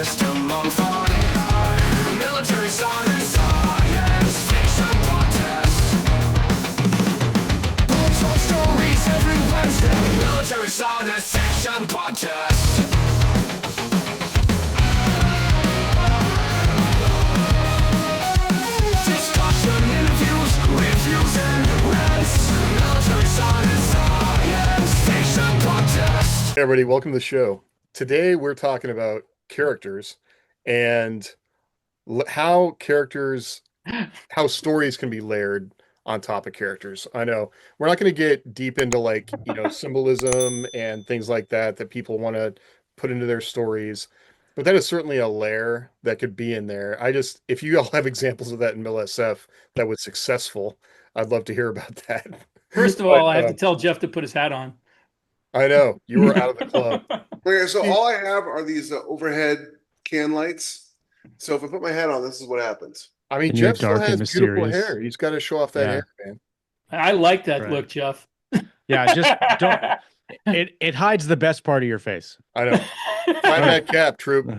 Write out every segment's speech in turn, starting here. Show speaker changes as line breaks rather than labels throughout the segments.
system unfolding. Military science fiction podcast. Untold stories every Wednesday. Military science fiction podcast. Discussion, interviews, reviews, and rants. Military science fiction podcast.
Hey everybody, welcome to the show. Today we're talking about characters and how stories can be layered on top of characters. I know we're not going to get deep into symbolism and things like that people want to put into their stories, but that is certainly a layer that could be in there. If you all have examples of that in MILSF that was successful, I'd love to hear about that.
First of all, I have to tell Jeff to put his hat on.
I know you were out of the club.
Okay, so all I have are these overhead can lights. So if I put my hat on, this is what happens.
I mean,
And you're
Jeff still
dark and
has beautiful
mysterious.
hair. He's got to show off that
Yeah.
hair, man.
I like that
Right.
look, Jeff.
Yeah, just don't. It hides the best part of your face.
I know. Find that cap, Troop.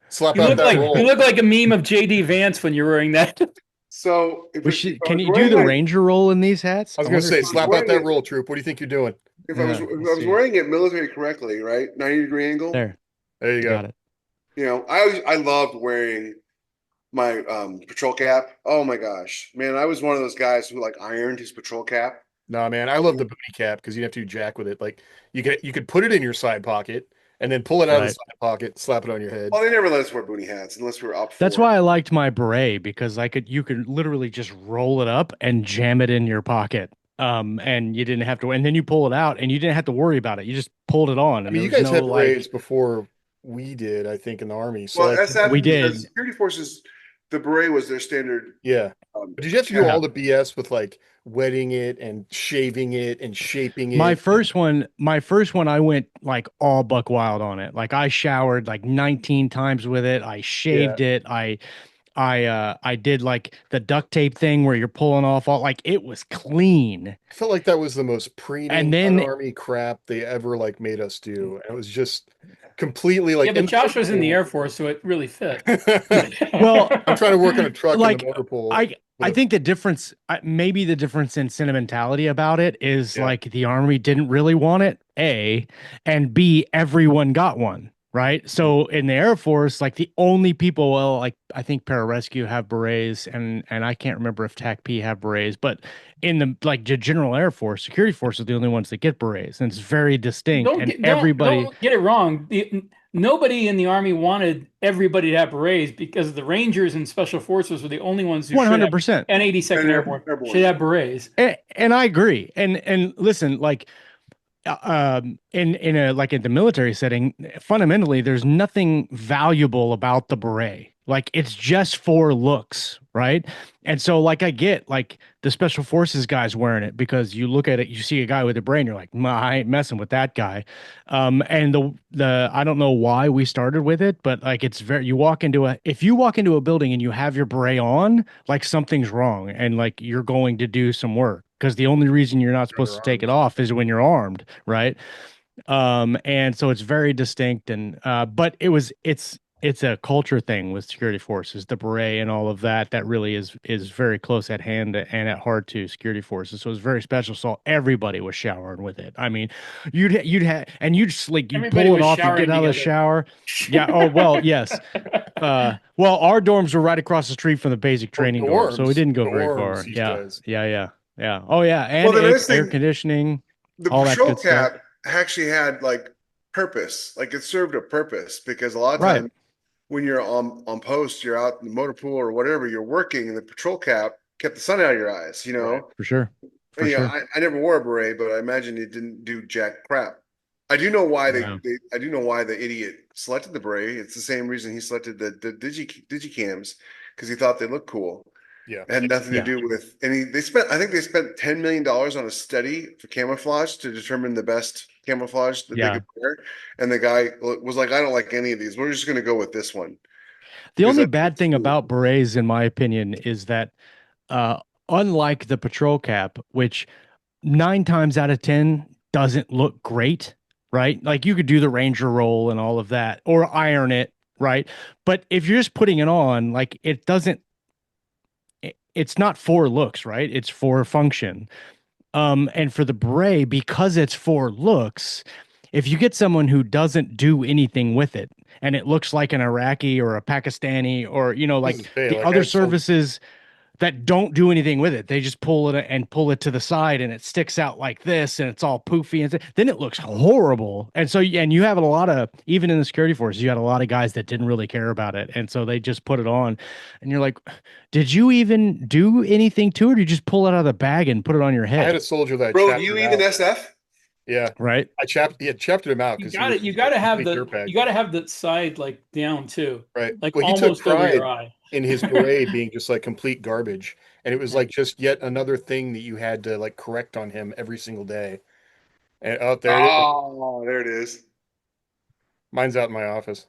Slap
You
out
look
that
like
roll.
you look like a meme of JD Vance when you're wearing that.
So if
Can you do the ranger roll in these hats?
I was going to say,
if
slap
you're
out that
wearing
roll, Troop. What do you think you're doing?
If I was
Yeah,
if I
let's
was
see.
wearing it military correctly, right, 90-degree angle.
There,
There you go.
got it.
You know, I loved wearing my patrol cap. Oh my gosh, man, I was one of those guys who like ironed his patrol cap.
No, man, I love the booty cap because you have to do jack with it. Like you could put it in your side pocket and then pull it out of the
Right.
side pocket, slap it on your head.
Well, they never let us wear booty hats unless we were up.
That's
for it.
why I liked my beret, because you could literally just roll it up and jam it in your pocket. And you didn't have to, and then you pull it out and you didn't have to worry about it. You just pulled it on.
I
And
mean, you
there
guys
was
had
no,
berets before we did, I think, in the Army. So
Well, that's that.
We
because
did.
Security forces, the beret was their standard.
yeah. But did you have to do
Yeah.
all the BS with like wetting it and shaving it and shaping it?
My first one, I went like all buck wild on it. Like I showered like 19 times with it. I shaved it. I did like the duct tape thing where you're pulling off all, like it was clean.
I felt like that was the most
And then-
Army crap they ever like made us do. And it was just completely like.
Yeah, but Josh was in the Air Force, so it really fit.
Well,
I'm trying to work on a truck
Like,
in the motor pool.
I think the difference, maybe the difference in sentimentality about it is
Yeah.
like the Army didn't really want it, A, and B, everyone got one, right? So in the Air Force, like the only people, well, like I think Pararescue have berets, and I can't remember if TACP have berets, but in the like general Air Force, security force are the only ones that get berets, and it's very distinct.
Don't get it wrong. Nobody in the Army wanted everybody to have berets because the Rangers and Special Forces were the only ones who
100%.
and 82nd Airborne should have berets.
And I agree. And listen, like in a like in the military setting, fundamentally there's nothing valuable about the beret. Like it's just for looks, right? And so like I get like the special forces guys wearing it because you look at it, you see a guy with a beret and you're like, I ain't messing with that guy. And the I don't know why we started with it, but like it's very, if you walk into a building and you have your beret on, like something's wrong and like you're going to do some work. Because the only reason you're not supposed to take it off is when you're armed, right? And so it's very distinct, and but it's a culture thing with security forces, the beret and all of that. That really is very close at hand and at heart to security forces. So it's very special. So everybody was showering with it. I mean, you'd just like you
Everybody
pull it
was
off, you
showering
get out of the
together.
shower. Yeah. Oh well, yes. Well, our dorms were right across the street from the basic training dorm, so we didn't go very
dorms,
far.
these
Yeah.
guys.
Yeah. Oh yeah, and
Well, the nice
air
thing-
conditioning.
The
all that
patrol
good stuff.
cap actually had like purpose, like it served a purpose because a lot of
Right.
times when you're on post, you're out in the motor pool or whatever, you're working, and the patrol cap kept the sun out of your eyes. You know,
Right.
For sure. For
Yeah,
sure.
I never wore a beret, but I imagine it didn't do jack crap. I do know why
Yeah.
I do know why the idiot selected the beret. It's the same reason he selected the digicams because he thought they looked cool.
Yeah.
It had nothing to do with any. They spent $10 million on a study for camouflage to determine the best camouflage that
Yeah.
they could wear. And the guy was like, "I don't like any of these. We're just going to go with this one."
The
Because
only
I-
bad thing about berets, in my opinion, is that unlike the patrol cap, which 9 times out of 10 doesn't look great, right? Like you could do the ranger roll and all of that, or iron it, right? But if you're just putting it on, like it's not for looks, right? It's for function. And for the beret, because it's for looks, if you get someone who doesn't do anything with it, and it looks like an Iraqi or a Pakistani or
This is
like
big.
the
Like, I
other
had some-
services that don't do anything with it, they just pull it and pull it to the side, and it sticks out like this, and it's all poofy, and then it looks horrible. And so, and you have a lot of, even in the security force, you had a lot of guys that didn't really care about it, and so they just put it on, and you're like, did you even do anything to it, or did you just pull it out of the bag and put it on your
I had
head?
a soldier that
Bro, do
chaptered
you
out.
even SF?
Yeah,
Right?
I chaptered him out
You
because
got it. You got to have the side like down too,
right.
like
Well, he took
almost over
pride
your eye.
in his beret being just like complete garbage, and it was like just yet another thing that you had to like correct on him every single day. And oh, there it is.
Oh, there it is.
Mine's out in my office.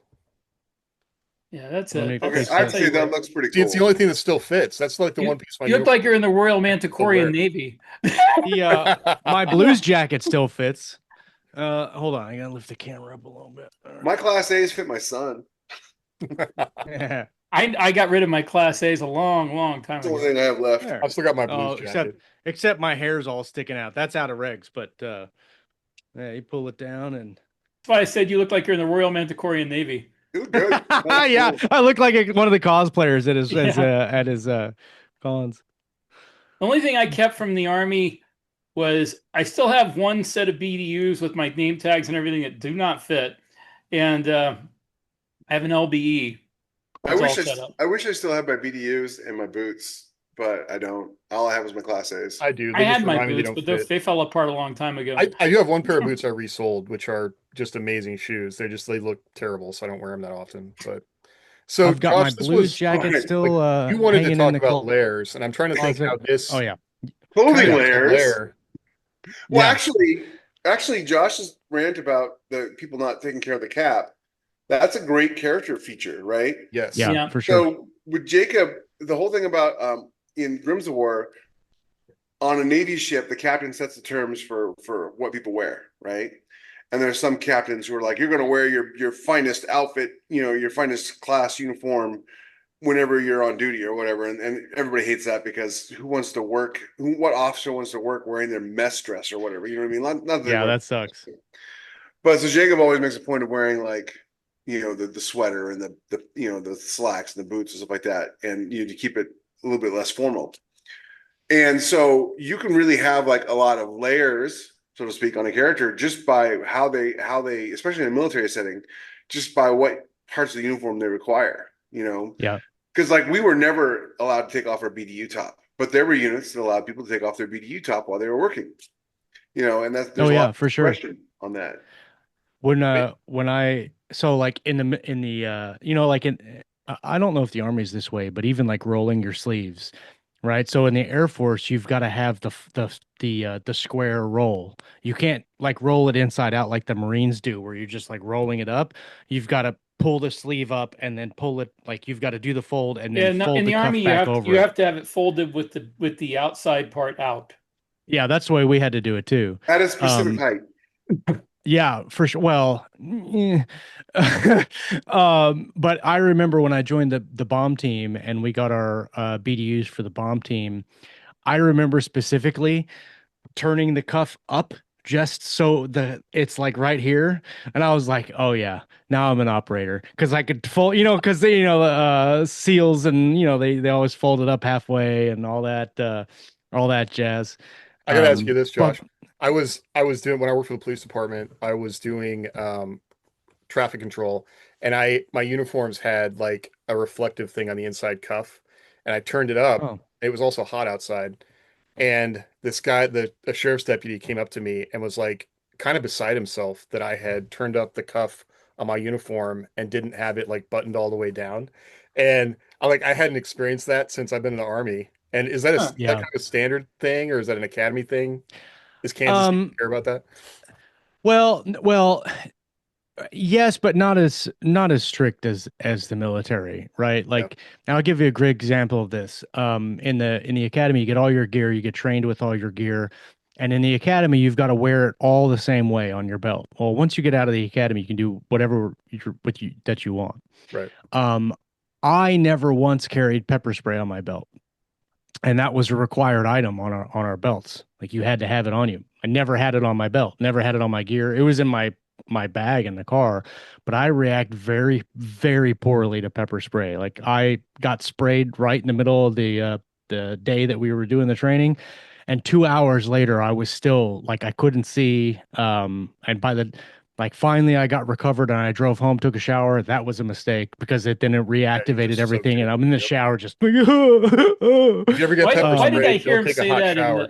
Yeah, that's
Let me
it.
Okay,
fix
I'd
that.
say that looks pretty
See, it's the
cool.
only thing that still fits. That's like the
You,
one piece of my
you look like
uniform.
you're in the Royal Manticorian
wear.
Navy.
My blues jacket still fits. Hold on, I gotta lift the camera up a little bit.
My class A's fit my son.
Yeah.
I got rid of my Class A's a long time
That's the only
ago.
thing I have left.
There.
I've still got my
Oh,
blues jacket.
except my hair's all sticking out. That's out of regs, but yeah, you pull it down and
That's why I said you look like you're in the Royal Manticorian Navy.
You look good. That was
yeah,
cool.
I look like one of the cosplayers
Yeah.
at his cons.
The only thing I kept from the Army was I still have one set of BDUs with my name tags and everything that do not fit, and I have an LBE.
I
It's all
wish
set up.
I wish I still had my BDUs and my boots, but I don't. All I have is my class A's.
I do.
I
They
had
just
my
remind me they
boots,
don't
but
fit.
they fell apart a long time ago.
I do have one pair of boots I resold, which are just amazing shoes. They look terrible, so I don't wear them that often. But so
I've got my
Josh, this
blues
was
jacket
like,
still
you wanted to
hanging in
talk
the
about layers, and I'm trying to think
closet.
how this
Oh yeah,
Clothing
kind of
layers.
layer.
Well,
Yeah.
actually, Josh's rant about the people not taking care of the cap, that's a great character feature, right?
Yes.
yeah,
Yeah.
for sure.
So with Jacob, the whole thing about in Rims of War, on a Navy ship, the captain sets the terms for what people wear, right? And there's some captains who are like, you're going to wear your finest outfit, your finest class uniform whenever you're on duty or whatever. And everybody hates that because what officer wants to work wearing their mess dress or whatever? You know what I mean? Not that
Yeah, that sucks.
But so Jacob always makes a point of wearing like, the sweater and the slacks and the boots and stuff like that. And to keep it a little bit less formal. And so you can really have like a lot of layers, so to speak, on a character just by how they, especially in a military setting, just by what parts of the uniform they require,
Yeah.
Because like we were never allowed to take off our BDU top, but there were units that allowed people to take off their BDU top while they were working, and there's
Oh
a
yeah,
lot of
for sure.
question on that.
When I so like in the like I don't know if the Army's this way, but even like rolling your sleeves, right? So in the Air Force, you've got to have the square roll. You can't like roll it inside out like the Marines do, where you're just like rolling it up. You've got to pull the sleeve up and then pull it, like you've got to do the fold and then fold
in
the
the
cuff
Army,
back over.
you have to have it folded with the outside part out.
Yeah, that's the way we had to do it too.
At a specific height.
Yeah, for sure. Well, but I remember when I joined the bomb team and we got our BDUs for the bomb team. I remember specifically turning the cuff up just so it's like right here, and I was like, oh yeah, now I'm an operator because I could fold, because SEALs and they always fold it up halfway and all that jazz.
I gotta ask you this,
but-
Josh. I was doing when I worked for the police department, I was doing traffic control, and my uniforms had like a reflective thing on the inside cuff, and I turned it up.
Oh.
It was also hot outside. And this guy, a sheriff's deputy, came up to me and was like kind of beside himself that I had turned up the cuff on my uniform and didn't have it like buttoned all the way down. And I hadn't experienced that since I've been in the Army. And is that that
Yeah.
kind of a standard thing, or is that an academy thing? Is Kansas care about that?
Well, yes, but not as strict as the military, right? Like I'll give you a great example of this. In the academy, you get all your gear, you get trained with all your gear, And in the academy, you've got to wear it all the same way on your belt. Well, once you get out of the academy, you can do whatever that you want.
Right.
I never once carried pepper spray on my belt, and that was a required item on our belts. Like you had to have it on you. I never had it on my belt, never had it on my gear. It was in my bag in the car, but I react very, very poorly to pepper spray. Like I got sprayed right in the middle of the day that we were doing the training, and 2 hours later I was still like I couldn't see. And by the like finally I got recovered and I drove home, took a shower. That was a mistake because it then it reactivated
just soaked
everything,
it.
and I'm in the
Yep.
shower just.
If you ever get pepper
Why did
spray,
I hear
don't
him
take a
say
hot
that
shower.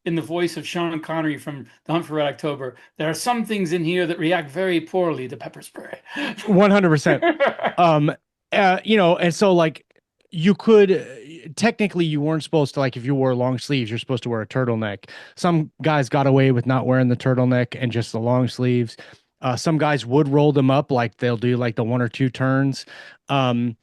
in the voice of Sean Connery from The Hunt for Red October? There are some things in here that react very poorly to pepper spray.
100%. And so like you could technically you weren't supposed to, like if you wore long sleeves, you're supposed to wear a turtleneck. Some guys got away with not wearing the turtleneck and just the long sleeves. Some guys would roll them up, like they'll do like the one or two turns. And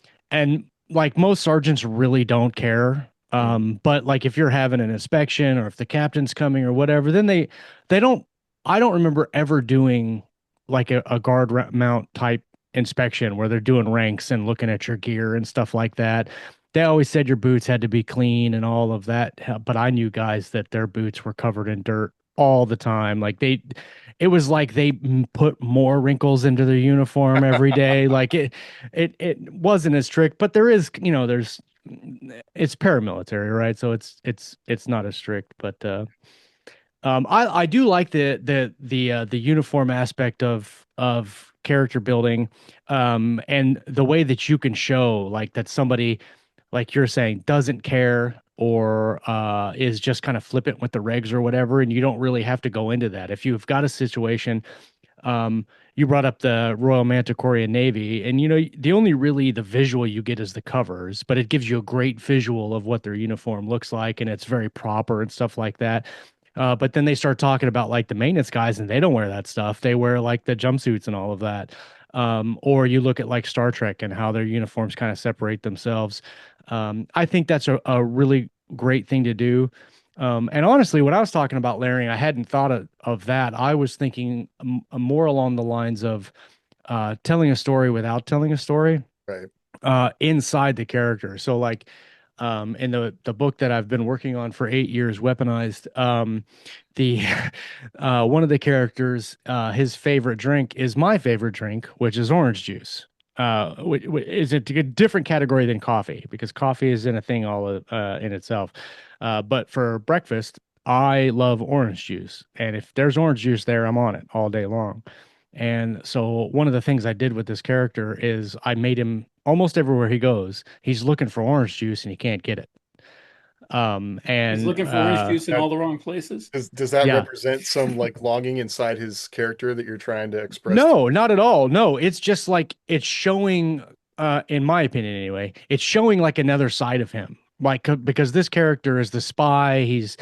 like most sergeants really don't care. But like if you're having an inspection or if the captain's coming or whatever, then they don't. I don't remember ever doing like a mount type inspection where they're doing ranks and looking at your gear and stuff like that. They always said your boots had to be clean and all of that, but I knew guys that their boots were covered in dirt all the time. Like it was like they put more wrinkles into their uniform every day. Like it wasn't as strict, but there is, it's paramilitary, right? So it's not as strict, but I do like the uniform aspect of character building, and the way that you can show like that somebody, like you're saying, doesn't care or is just kind of flippant with the regs or whatever, and you don't really have to go into that. If you've got a situation, you brought up the Royal Manticorian Navy, and the only really the visual you get is the covers, but it gives you a great visual of what their uniform looks like, and it's very proper and stuff like that. But then they start talking about like the maintenance guys, and they don't wear that stuff. They wear like the jumpsuits and all of that. Or you look at like Star Trek and how their uniforms kind of separate themselves. I think that's a really great thing to do. And honestly, when I was talking about layering, I hadn't thought of that. I was thinking more along the lines of telling a story without telling a story.
Right.
Inside the character. So like in the book that I've been working on for 8 years, Weaponized, the one of the characters, his favorite drink is my favorite drink, which is orange juice. Is a different category than coffee, because coffee is in a thing all in itself. But for breakfast, I love orange juice, and if there's orange juice there, I'm on it all day long. And so one of the things I did with this character is I made him almost everywhere he goes, he's looking for orange juice and he can't get it. And
He's looking for orange juice in all the wrong places.
Does that
Yeah.
represent some like longing inside his character that you're trying to express?
No, not at all. No, it's just like it's showing, in my opinion anyway, it's showing like another side of him. Like because this character is the spy, he's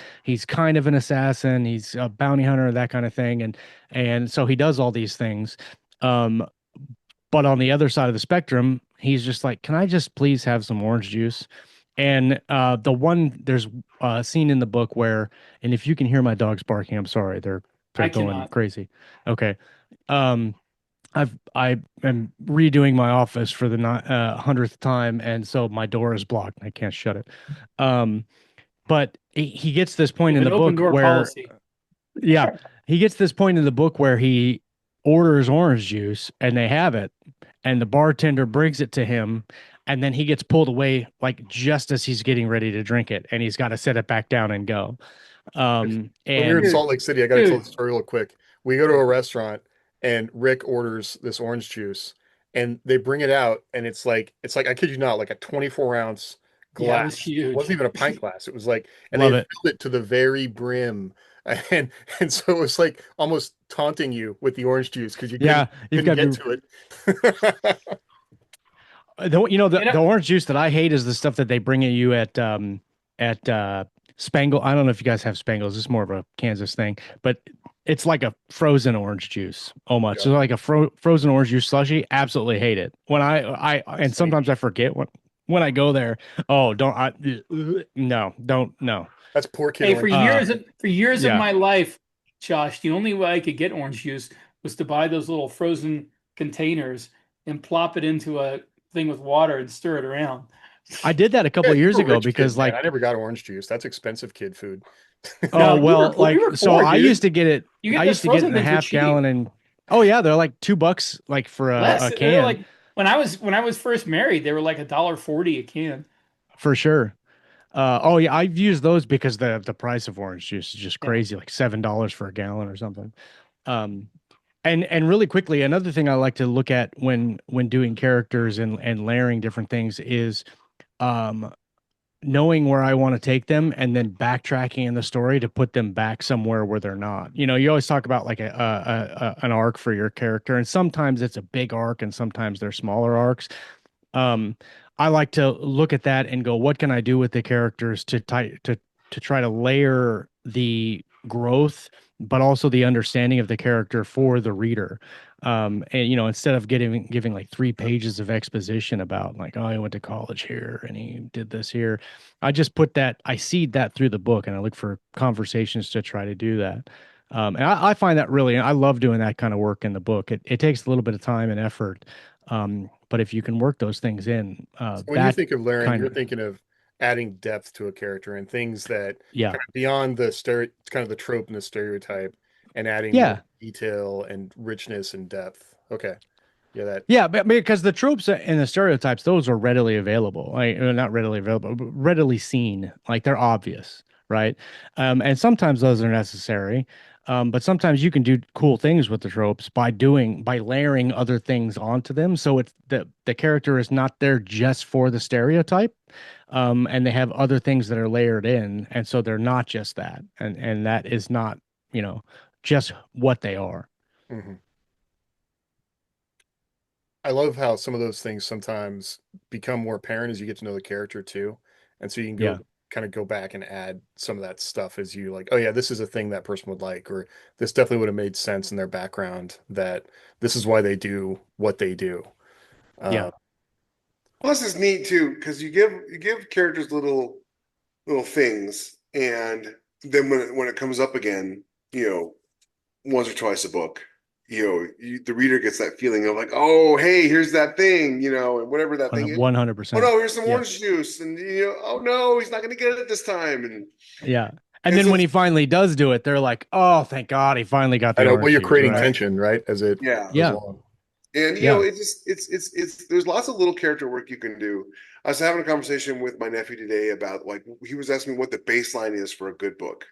kind of an assassin, he's a bounty hunter, that kind of thing, and so he does all these things. But on the other side of the spectrum, he's just like, can I just please have some orange juice? And there's a scene in the book where, and if you can hear my dogs barking, I'm sorry, they're
I
going
cannot.
crazy. Okay. I am redoing my office for the 100th time, and so my door is blocked. I can't shut it. But he gets this point in the book where,
policy.
yeah, he gets this point in the book where he orders orange juice and they have it, and the bartender brings it to him, and then he gets pulled away like just as he's getting ready to drink it, and he's got to set it back down and go.
When we were in
And
Salt Lake City, I got to tell the story real quick. We go to a restaurant and Rick orders this orange juice, and they bring it out, and it's like I kid you not, like a 24-ounce glass.
Yeah, it was huge.
It wasn't even a pint glass. It was like, and
Love
they
it.
filled it to the very brim, and so it was like almost taunting you with the orange juice because you
yeah, you've got
couldn't get to it.
the orange juice that I hate is the stuff that they bring at you at Spangle. I don't know if you guys have Spangles. It's more of a Kansas thing, but it's like a frozen orange juice almost.
Yeah.
So like a frozen orange juice slushy. Absolutely hate it. When I and sometimes I forget what. when I go there. Oh, don't I no, don't no.
That's poor kid
Hey,
orange.
for years of
Yeah.
my life, Josh, the only way I could get orange juice was to buy those little frozen containers and plop it into a thing with water and stir it around.
I did that a couple
Yeah,
of
you
years
were a
ago
rich kid,
because
man.
like
I never got orange juice. That's expensive kid food.
oh
No,
well
we
like
were
so
poor,
I
dude.
used to get it
You
I
get those
used to get it
frozen
in a
things for
half
cheap.
gallon and oh yeah, they're like $2 like for
Less.
a
They're
can
like when I was first married, they were like $1.40 a can.
for sure. Oh yeah, I've used those because the price of orange juice is just
Yeah.
crazy, like $7 for a gallon or something. Um, and really quickly, another thing I like to look at when doing characters and layering different things is um knowing where I want to take them and then backtracking in the story to put them back somewhere where they're not. You know, you always talk about like an arc for your character, and sometimes it's a big arc and sometimes they're smaller arcs. Um, I like to look at that and go, what can I do with the characters to try to layer the growth, but also the understanding of the character for the reader. And you know, instead of giving like 3 pages of exposition about like, oh, he went to college here and he did this here, I just I seed that through the book, and I look for conversations to try to do that. And I find that really, I love doing that kind of work in the book. It takes a little bit of time and effort, but if you can work those things in,
So when you
that
think of layering,
kind
you're
of,
thinking of adding depth to a character and things that
yeah,
kind of beyond the kind of the trope and the stereotype, and adding more
yeah,
detail and richness and depth. Okay. Yeah, that
yeah, but because the tropes and the stereotypes, those are readily available, like not readily available, but readily seen, like they're obvious, right? And sometimes those are necessary. But sometimes you can do cool things with the tropes by layering other things onto them. So it's the character is not there just for the stereotype. And they have other things that are layered in, and so they're not just that, and that is not, you know, just what they are.
mhm. I love how some of those things sometimes become more apparent as you get to know the character too. And so you can
Yeah.
go kind of go back and add some of that stuff as you like, oh yeah, this is a thing that person would like, or this definitely would have made sense in their background that this is why they do what they do.
Yeah.
Uh,
Plus, it's neat too because you give characters little things, and then when it comes up again, you know, once or twice a book, the reader gets that feeling of like, oh, hey, here's that thing, and whatever that thing is. Oh
100%.
no, here's some
Yeah.
orange juice, and oh no, he's not going to get it this time,
Yeah. And
and
then
so
when he finally does do it, they're like, "Oh, thank God, he finally got
I
the
know, well,
orange
you're
juice."
creating
Right?
right,
tension, right? As it
yeah,
goes
Yeah.
along.
and
Yeah.
it just it's there's lots of little character work you can do. I was having a conversation with my nephew today about like he was asking me what the baseline is for a good book.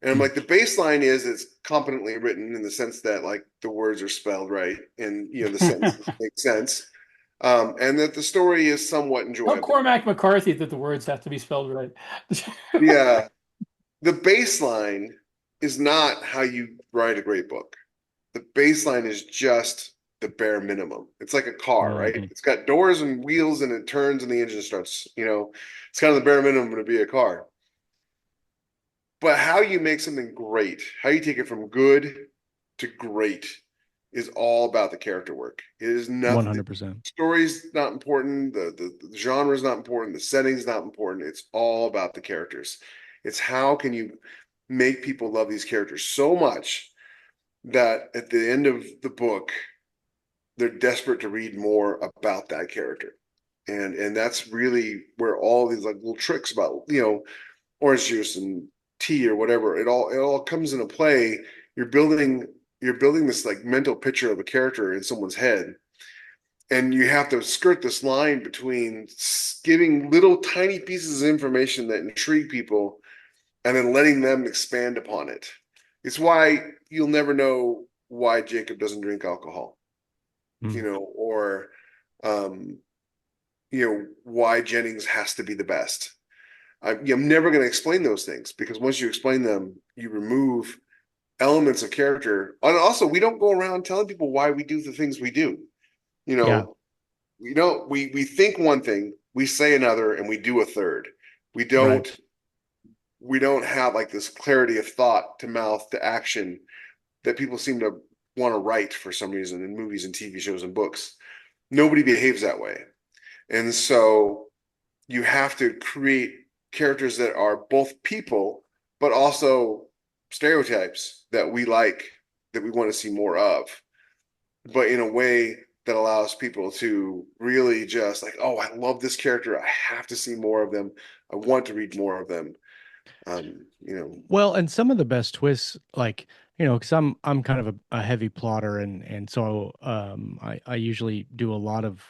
And I'm
Mm.
like, the baseline is it's competently written in the sense that like the words are spelled right and the sentences make sense. And that the story is somewhat
Tell
enjoyable.
Cormac McCarthy that the words have to be spelled right.
The baseline is not how you write a great book. The baseline is just the bare minimum. It's like a car, right?
Mhm.
It's got doors and wheels and it turns and the engine starts, it's kind of the bare minimum to be a car. But how you make something great, how you take it from good to great is all about the character work. It is nothing.
100%.
Story's not important. The genre is not important. The setting's not important. It's all about the characters. It's how can you make people love these characters so much that at the end of the book, they're desperate to read more about that character. And that's really where all these like little tricks about, orange juice and tea or whatever, it all comes into play. You're building this like mental picture of a character in someone's head, and you have to skirt this line between giving little tiny pieces of information that intrigue people and then letting them expand upon it. It's why you'll never know why Jacob doesn't drink alcohol,
Mm.
or why Jennings has to be the best. I'm never going to explain those things because once you explain them, you remove elements of character. And also, we don't go around telling people why we do the things we do. You
Yeah.
know, we think one thing, we say another, and we do a third. We don't
Right.
we don't have like this clarity of thought to mouth to action that people seem to want to write for some reason in movies and TV shows and books. Nobody behaves that way. And so you have to create characters that are both people, but also stereotypes that we like, that we want to see more of, but in a way that allows people to really just like, oh, I love this character. I have to see more of them. I want to read more of them. You know,
Well, and some of the best twists, like, because I'm kind of a heavy plotter, and so I usually do a lot of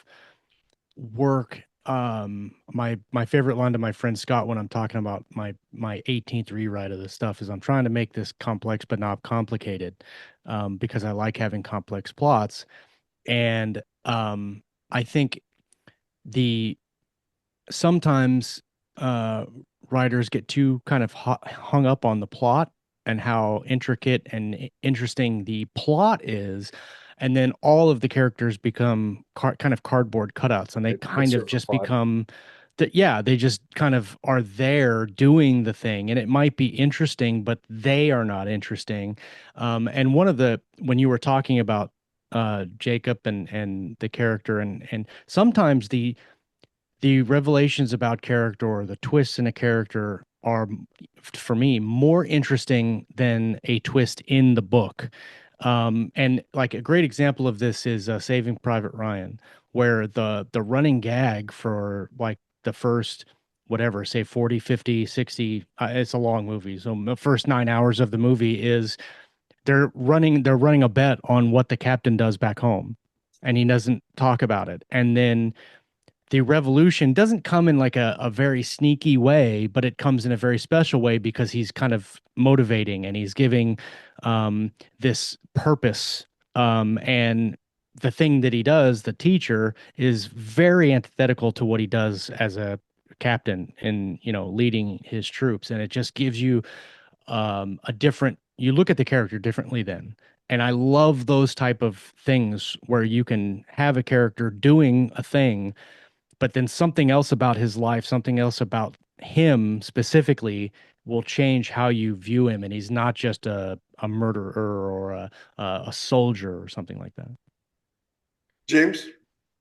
work. My favorite line to my friend Scott when I'm talking about my 18th rewrite of this stuff is I'm trying to make this complex but not complicated, because I like having complex plots. And I think the sometimes writers get too kind of hung up on the plot and how intricate and interesting the plot is, and then all of the characters become kind of cardboard cutouts, and they
That
kind of
serve a
just
plot.
become that. Yeah, they just kind of are there doing the thing, and it might be interesting, but they are not interesting. And one of the when you were talking about Jacob and the character, and sometimes the revelations about character or the twists in a character are, for me, more interesting than a twist in the book. And like a great example of this is Saving Private Ryan, where the running gag for like the first, whatever, say 40, 50, 60, it's a long movie. So the first 9 hours of the movie is they're running a bet on what the captain does back home, and he doesn't talk about it. And then the revolution doesn't come in like a very sneaky way, but it comes in a very special way because he's kind of motivating and he's giving this purpose. And the thing that he does, the teacher, is very antithetical to what he does as a captain in, leading his troops. And it just gives you a different, you look at the character differently then. And I love those type of things where you can have a character doing a thing, but then something else about his life, something else about him specifically will change how you view him. And he's not just a murderer or a soldier or something like that.
James.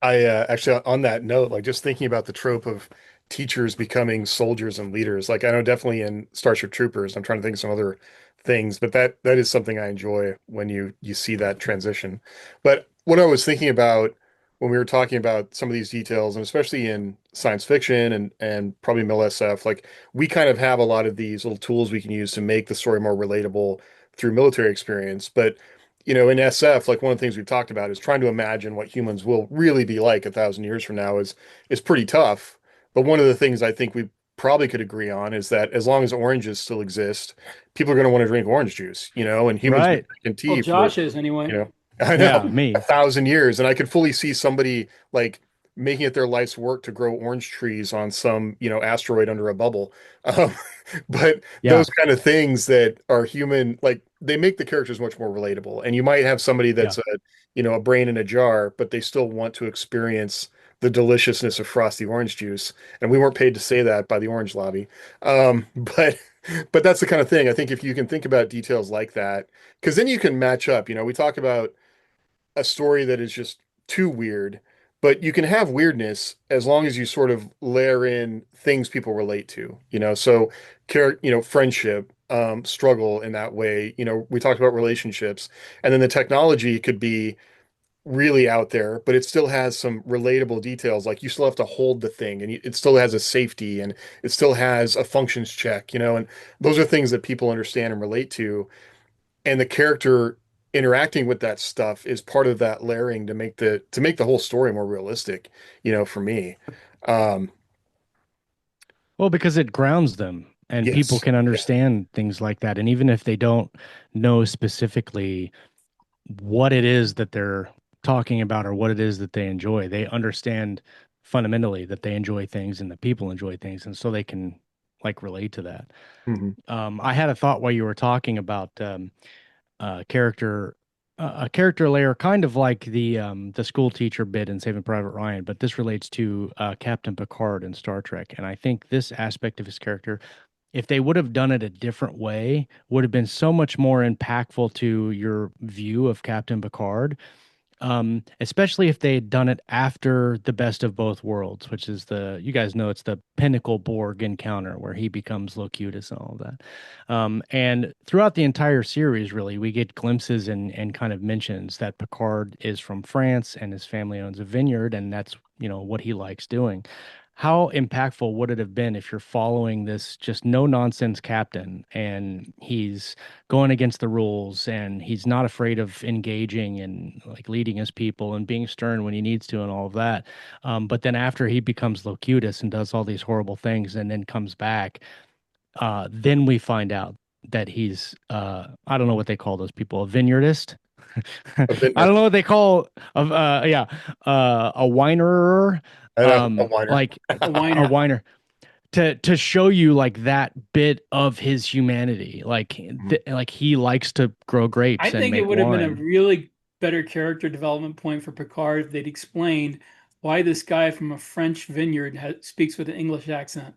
I actually, on that note, like just thinking about the trope of teachers becoming soldiers and leaders, like I know definitely in Starship Troopers, I'm trying to think of some other things, but that is something I enjoy when you see that transition. But what I was thinking about when we were talking about some of these details, and especially in science fiction and probably MILSF, like we kind of have a lot of these little tools we can use to make the story more relatable through military experience, but in SF, like one of the things we've talked about is trying to imagine what humans will really be like 1,000 years from now is pretty tough. But one of the things I think we probably could agree on is that as long as oranges still exist, people are going to want to drink orange juice, and humans have been
Right.
drinking
Well,
tea for,
Josh is anyway.
you know, I know,
Yeah, me.
1,000 years. And I could fully see somebody like making it their life's work to grow orange trees on some, asteroid under a bubble. Um, but
Yeah.
those kind of things that are human, like they make the characters much more relatable. And you might have somebody
Yeah.
that's a brain in a jar, but they still want to experience the deliciousness of frosty orange juice. And we weren't paid to say that by the Orange Lobby. But that's the kind of thing. I think if you can think about details like that, because then you can match up. We talk about a story that is just too weird, but you can have weirdness as long as you sort of layer in things people relate to, so friendship, struggle in that way. We talked about relationships, and then the technology could be really out there, but it still has some relatable details. Like you still have to hold the thing, and it still has a safety, and it still has a functions check, and those are things that people understand and relate to, and the character interacting with that stuff is part of that layering to make the whole story more realistic, for me. Um,
Well, because it grounds them and people
yes.
can
Yeah.
understand things like that. And even if they don't know specifically what it is that they're talking about or what it is that they enjoy, they understand fundamentally that they enjoy things and that people enjoy things. And so they can like relate to that.
Mhm.
I had a thought while you were talking about character, a character layer, kind of like the school teacher bit in Saving Private Ryan, but this relates to Captain Picard in Star Trek. And I think this aspect of his character, if they would have done it a different way, would have been so much more impactful to your view of Captain Picard. especially if they had done it after the best of both worlds, which is you guys know it's the pinnacle Borg encounter where he becomes Locutus and all of that. And throughout the entire series, really, we get glimpses and kind of mentions that Picard is from France and his family owns a vineyard, and that's, what he likes doing. How impactful would it have been if you're following this just no nonsense captain and he's going against the rules and he's not afraid of engaging and like leading his people and being stern when he needs to and all of that. But then after he becomes Locutus and does all these horrible things and then comes back, then we find out that he's I don't know what they call those people, a vineyardist. I don't know what they call a winerer.
I know, a whiner.
Like
A whiner.
a whiner to show you like that bit of his humanity, like like he likes to grow grapes.
I
and
think
make
it would have been a
wine.
really better character development point for Picard if they'd explained why this guy from a French vineyard speaks with an English accent.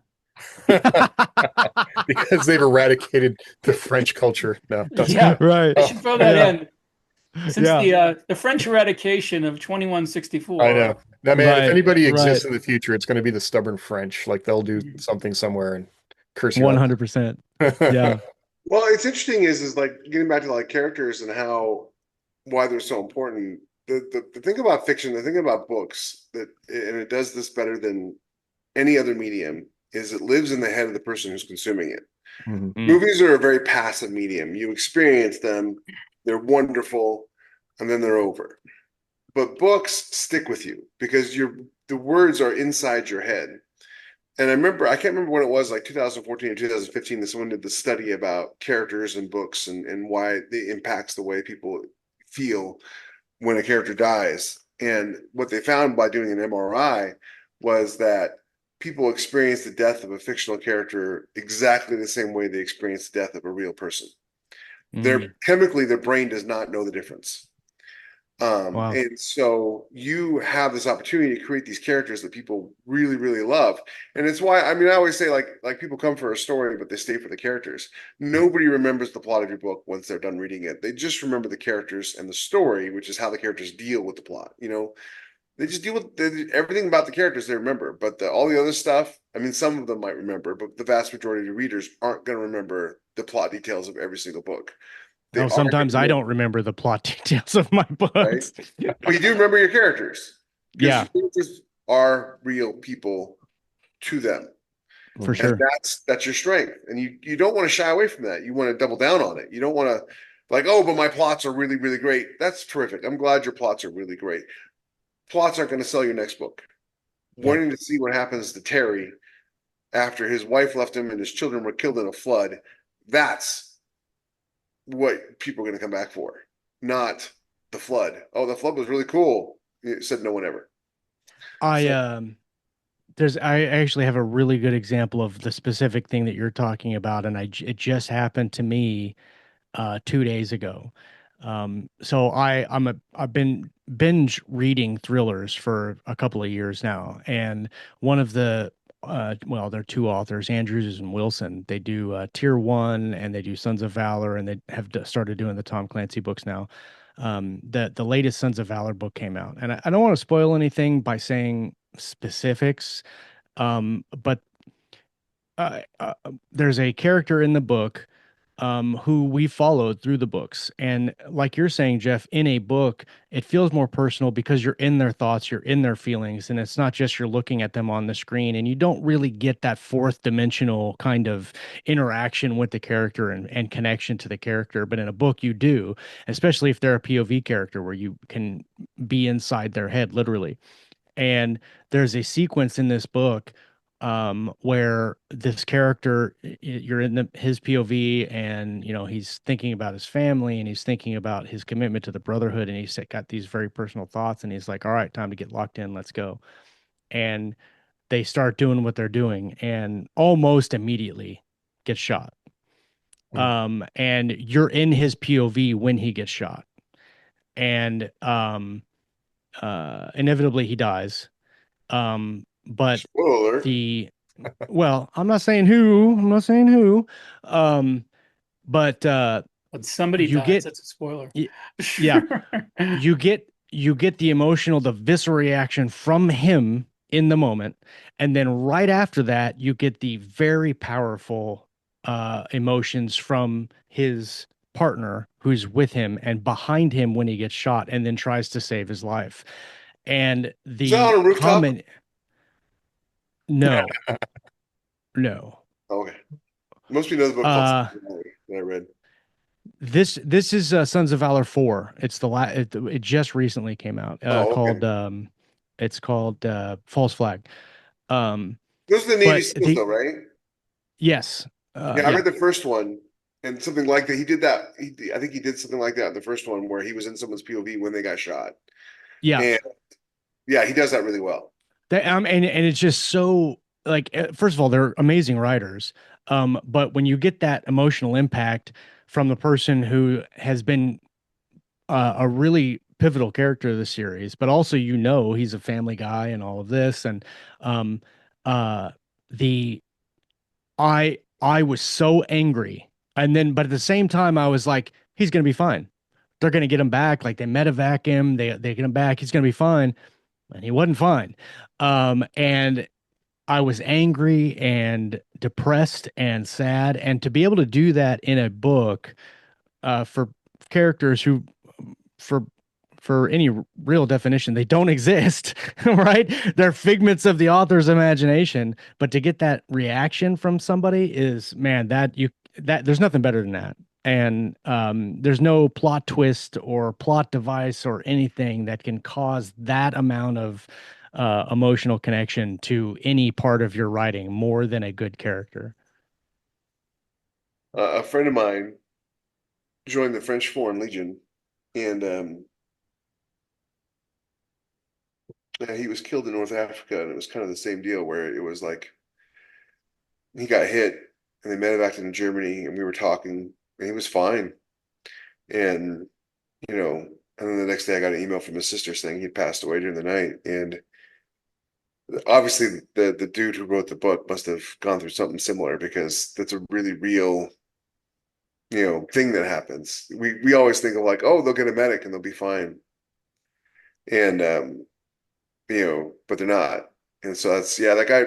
Because they've eradicated the French culture. No, that's
Yeah,
Right.
I should throw that
Yeah.
in. Since the French eradication of 2164.
I know. Now, man,
Right,
if anybody exists
right.
in the future, it's going to be the stubborn French. Like they'll do something somewhere and curse you.
100%. Yeah.
Well, it's interesting is like getting back to like characters and why they're so important. The thing about fiction, the thing about books and it does this better than any other medium, is it lives in the head of the person who's consuming it.
Mhm.
Movies are a very passive medium. You experience them, they're wonderful, and then they're over. But books stick with you because the words are inside your head. And I can't remember when it was, like 2014 or 2015, that someone did the study about characters and books and why it impacts the way people feel when a character dies. And what they found by doing an MRI was that people experience the death of a fictional character exactly the same way they experience the death of a real person. Chemically, their brain does not know the difference.
Wow.
And so you have this opportunity to create these characters that people really, really love. And it's why, I mean, I always say like people come for a story, but they stay for the characters. Nobody remembers the plot of your book once they're done reading it. They just remember the characters and the story, which is how the characters deal with the plot. They just deal with everything about the characters they remember, but all the other stuff, I mean, some of them might remember, but the vast majority of readers aren't going to remember the plot details of every single book.
No, sometimes I don't remember the plot details of my books.
Right? But you do remember your characters.
Yeah.
Your characters are real people to them.
For sure.
And that's your strength. And you don't want to shy away from that. You want to double down on it. You don't want to like, oh, but my plots are really, really great. That's terrific. I'm glad your plots are really great. Plots aren't going to sell your next book. Wanting to see what happens to Terry after his wife left him and his children were killed in a flood, that's what people are going to come back for, not the flood. Oh, the flood was really cool. It said no one ever.
I actually have a really good example of the specific thing that you're talking about, and it just happened to me 2 days ago. So I've been binge reading thrillers for a couple of years now, and one of the they're two authors, Andrews and Wilson. They do Tier 1 and they do Sons of Valor, and they have started doing the Tom Clancy books now. The latest Sons of Valor book came out, and I don't want to spoil anything by saying specifics, but there's a character in the book who we followed through the books. And like you're saying, Jeff, in a book, it feels more personal because you're in their thoughts, you're in their feelings, and it's not just you're looking at them on the screen, and you don't really get that fourth dimensional kind of interaction with the character and connection to the character. But in a book, you do, especially if they're a POV character where you can be inside their head, literally. And there's a sequence in this book where this character, you're in his POV, and he's thinking about his family and he's thinking about his commitment to the brotherhood, and he's got these very personal thoughts, and he's like, all right, time to get locked in, let's go. And they start doing what they're doing and almost immediately get shot. And you're in his POV when he gets shot, and inevitably he dies. But
Spoiler.
well, I'm not saying who, but
But somebody
you
dies.
get-
That's a spoiler.
yeah, you get you get the emotional, the visceral reaction from him in the moment, and then right after that, you get the very powerful emotions from his partner who's with him and behind him when he gets shot, and then tries to save his life. And
Is that
the
on a rooftop?
common, no, no.
Okay. Most people know the book called
Uh,
Sons of Valor that I read.
this is Sons of Valor 4. It's it just recently came out.
Oh, okay.
Called it's called False Flag.
Those are the Navy
But
SEALs, though, right?
yes,
Yeah, I
yeah,
read the first one, and something like that. He did that. I think he did something like that in the first one, where he was in someone's POV when they got shot,
yeah.
and yeah, he does that really well.
And it's just so like first of all, they're amazing writers. But when you get that emotional impact from the person who has been a really pivotal character of the series, but also he's a family guy and all of this, and um, uh, the I was so angry, and then but at the same time I was like, he's gonna be fine. They're gonna get him back. Like they medevac him, they get him back. He's gonna be fine, and he wasn't fine. And I was angry and depressed and sad, and to be able to do that in a book for characters who for any real definition they don't exist, right? They're figments of the author's imagination, but to get that reaction from somebody is, man, that there's nothing better than that. And there's no plot twist or plot device or anything that can cause that amount of emotional connection to any part of your writing more than a good character.
A friend of mine joined the French Foreign Legion, and yeah, he was killed in North Africa, and it was kind of the same deal where it was like he got hit, and they medevaced him in Germany, and we were talking, and he was fine, and you know, and then the next day I got an email from his sister saying he passed away during the night, and obviously the dude who wrote the book must have gone through something similar because that's a really real, thing that happens. We always think of like, oh, they'll get a medic and they'll be fine, and but they're not. And so that's, yeah, that guy.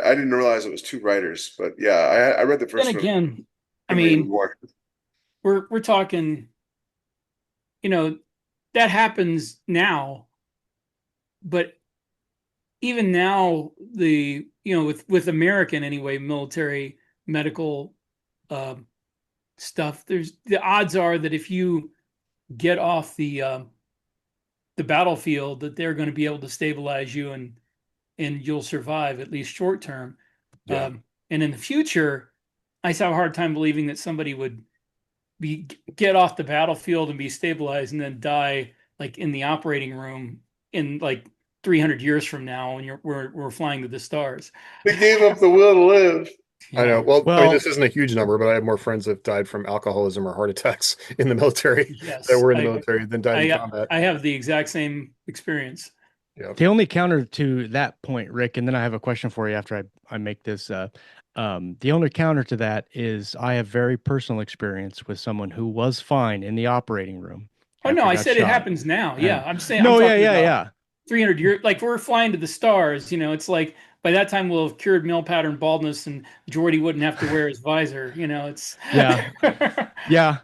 I didn't realize it was two writers, but yeah, I read the
Then
first one.
again, I
Couldn't read
mean,
more.
we're talking, you know, that happens now, but even now, with American anyway, military medical stuff, there's the odds are that if you get off the battlefield, that they're going to be able to stabilize you and you'll survive at least short term.
Yeah.
And in the future, I just have a hard time believing that somebody would get off the battlefield and be stabilized and then die like in the operating room in like 300 years from now when we're flying to the stars.
They gave up the will to live.
I know.
Yeah.
Well, I mean,
Well,
this isn't a huge number, but I have more friends that have died from alcoholism or heart attacks in the military that
Yes,
were in the military than died in combat.
I have the exact same experience.
Yeah.
the only counter to that point, Rick, and then I have a question for you after I make this. The only counter to that is I have very personal experience with someone who was fine in the operating room.
Oh no,
after
I
got
said it
shot.
happens now. Yeah, I'm saying
No,
I'm
yeah,
talking
yeah,
about
yeah.
300 years. Like we're flying to the stars. It's like by that time we'll have cured male pattern baldness, and Jordy wouldn't have to wear his visor. It's
Yeah. Yeah,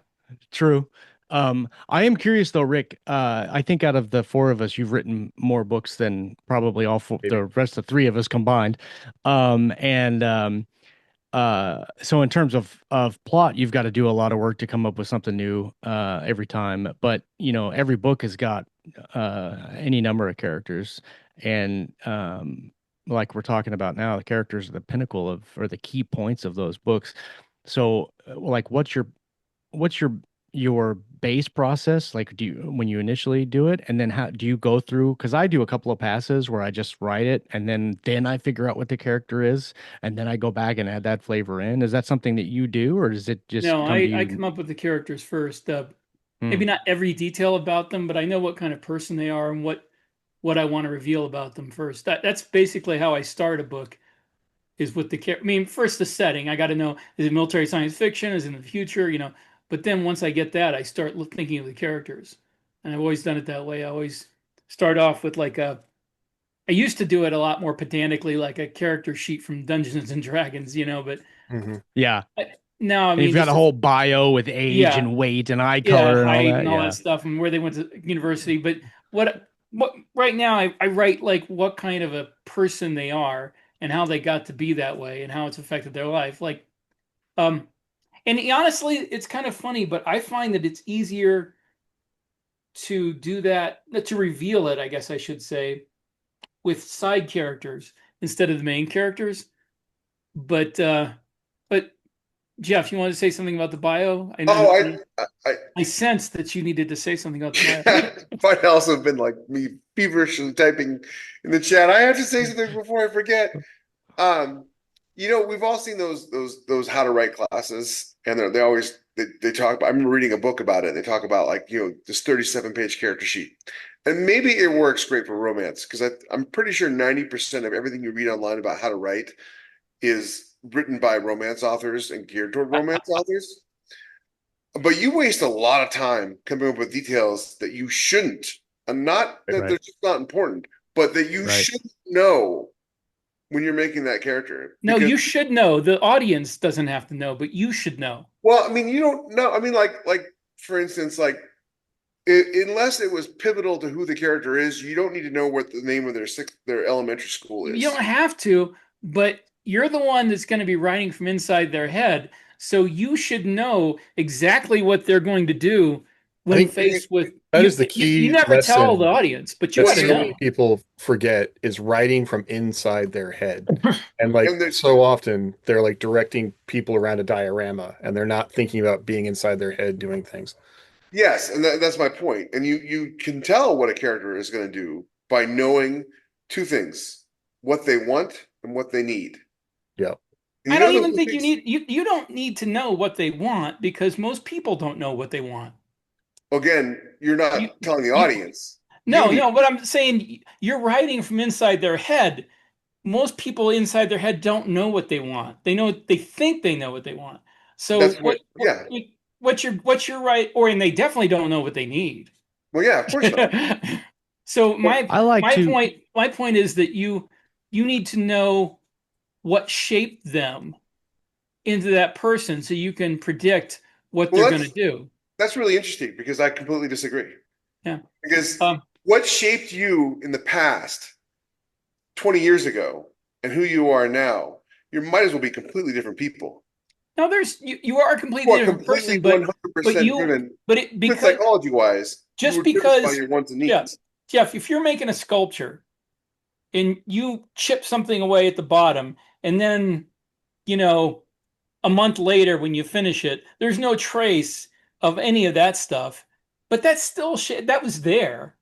true. I am curious though, Rick. I think out of the four of us, you've written more books than probably all four,
Maybe.
the rest of three of us combined. And so in terms of plot, you've got to do a lot of work to come up with something new every time. But every book has got any number of characters, and like we're talking about now, the characters are the pinnacle of or the key points of those books. So, like, what's your base process? Like, do you when you initially do it, and then how do you go through? Because I do a couple of passes where I just write it, and then I figure out what the character is, and then I go back and add that flavor in. Is that something that you do, or does it just
No,
come to
I
you?
come up with the characters first.
Hmm.
Maybe not every detail about them, but I know what kind of person they are and what I want to reveal about them first. That's basically how I start a book. Is with the character. I mean, first the setting. I got to know, is it military science fiction? Is it in the future? But then once I get that, I start thinking of the characters, and I've always done it that way. I always start off with like I used to do it a lot more pedantically, like a character sheet from Dungeons and Dragons, but
Mhm.
Yeah.
now, I
And you've
mean,
got
just
a whole bio with age
yeah,
and weight and eye
yeah,
color and all
height
that.
and all that
Yeah.
stuff and where they went to university. But what right now I write like what kind of a person they are and how they got to be that way and how it's affected their life. Like, um, and honestly, it's kind of funny, but I find that it's easier to do that, to reveal it, I guess I should say, with side characters instead of the main characters. But Jeff, you wanted to say something about the bio?
Oh,
I sensed that you needed to say something about the bio.
might also have been like me feverishly typing in the chat. I have to say something before I forget. Um, we've all seen those how to write classes, and they always they talk about. I'm reading a book about it. They talk about like this 37-page character sheet, and maybe it works great for romance because I'm pretty sure 90% of everything you read online about how to write is written by romance authors and geared toward romance authors. But you waste a lot of time coming up with details that you shouldn't, and not that they're
Right.
just not important, but that you
Right.
shouldn't know when you're making that character.
No,
Because,
you should know. The audience doesn't have to know, but you should know.
well, I mean, you don't know. I mean, like for instance, like unless it was pivotal to who the character is, you don't need to know what the name of their elementary school
You
is.
don't have to, but you're the one that's going to be writing from inside their head. So you should know exactly what they're going to do when
think
faced with
that
you.
is the key
You never tell the
lesson
audience, but you
that
got to
so
know.
many people forget is writing from inside their head. And like
And
so often they're like directing people around a diorama and they're not thinking about being inside their head doing things.
yes, and that's my point. And you can tell what a character is going to do by knowing two things: what they want and what they need.
Yeah.
And
I
you know
don't
those
even
two
think
things.
you don't need to know what they want because most people don't know what they want.
Again, you're
You,
not telling the
you
audience. You
no,
need.
no, but I'm saying you're writing from inside their head. Most people inside their head don't know what they want. They think they know what they want. So
That's what. Yeah.
what's your right, or and they definitely don't know what they need.
Well, yeah. Of course not.
So
But
I like to.
my point is that you need to know what shaped them into that person so you can predict what they're
well,
going to do.
that's really interesting because I completely disagree.
Yeah.
Because
Um,
what shaped you in the past, 20 years ago, and who you are now, you might as well be completely different people.
no, you are a
You
completely
are
different
completely
person, but
100%
you
driven,
but it
even
because
psychology wise, you
just
were driven by
because
your wants and
yeah,
needs.
Jeff, if you're making a sculpture and you chip something away at the bottom, and then, you know, a month later when you finish it, there's no trace of any of that stuff. But that's still that was there.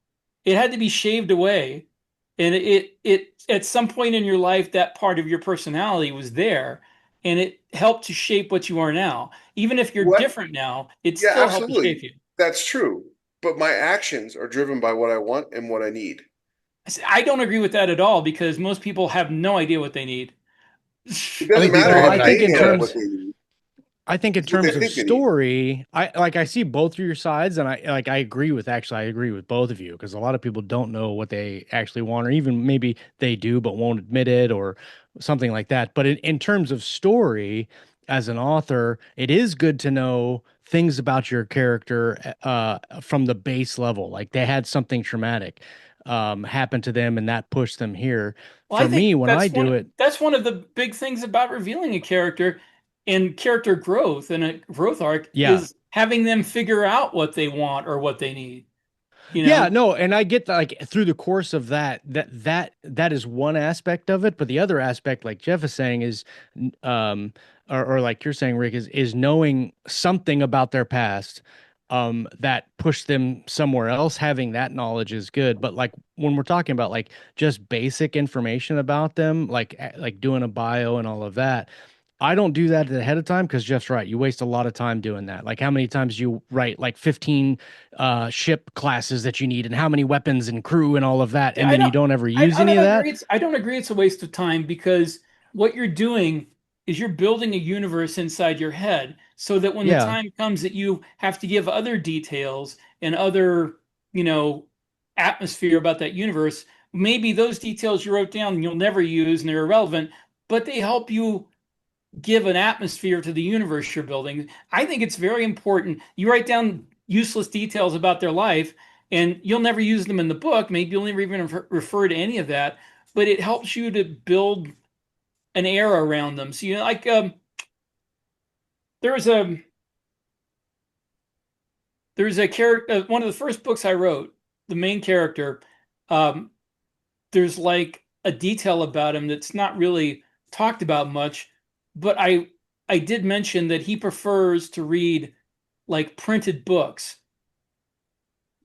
It had to be shaved away. And it at some point in your life, that part of your personality was there, and it helped to shape what you are now. Even if you're
What?
different now, it
Yeah,
still helped to shape
absolutely.
you.
That's true. But my actions are driven by what I want and what I need.
I don't agree with that at all because most people have no idea what they need.
It
I
doesn't
think people
matter
Well,
have
if
an
I think
they
in
idea.
know what
terms.
they need.
I think in
It's what they
terms of
think they need.
story, I see both of your sides, and I agree with both of you because a lot of people don't know what they actually want, or even maybe they do but won't admit it, or something like that. But in terms of story, as an author, it is good to know things about your character from the base level, like they had something traumatic happen to them, and that pushed them here.
Well, I
For me,
think
when I do it,
that's one of the big things about revealing a character and character growth and a growth arc
yeah.
is having them figure out what they want or what they need. You
Yeah,
know?
no, and I get that like through the course of that is one aspect of it, but the other aspect, like Jeff is saying, is or like you're saying, Rick, is knowing something about their past that pushed them somewhere else. Having that knowledge is good. But like when we're talking about like just basic information about them, like doing a bio and all of that, I don't do that ahead of time because Jeff's right. You waste a lot of time doing that. Like how many times you write like 15 ship classes that you need and how many weapons and crew and all of that,
Yeah,
and then you don't ever use any of that.
I don't agree it's a waste of time because what you're doing is you're building a universe inside your head so that when the
Yeah.
time comes that you have to give other details and other, you know, atmosphere about that universe. Maybe those details you wrote down you'll never use and they're irrelevant, but they help you give an atmosphere to the universe you're building. I think it's very important. You write down useless details about their life and you'll never use them in the book. Maybe you'll never even refer to any of that, but it helps you to build an era around them. So, like, there's a character, one of the first books I wrote, the main character, there's like a detail about him that's not really talked about much, but I did mention that he prefers to read like printed books,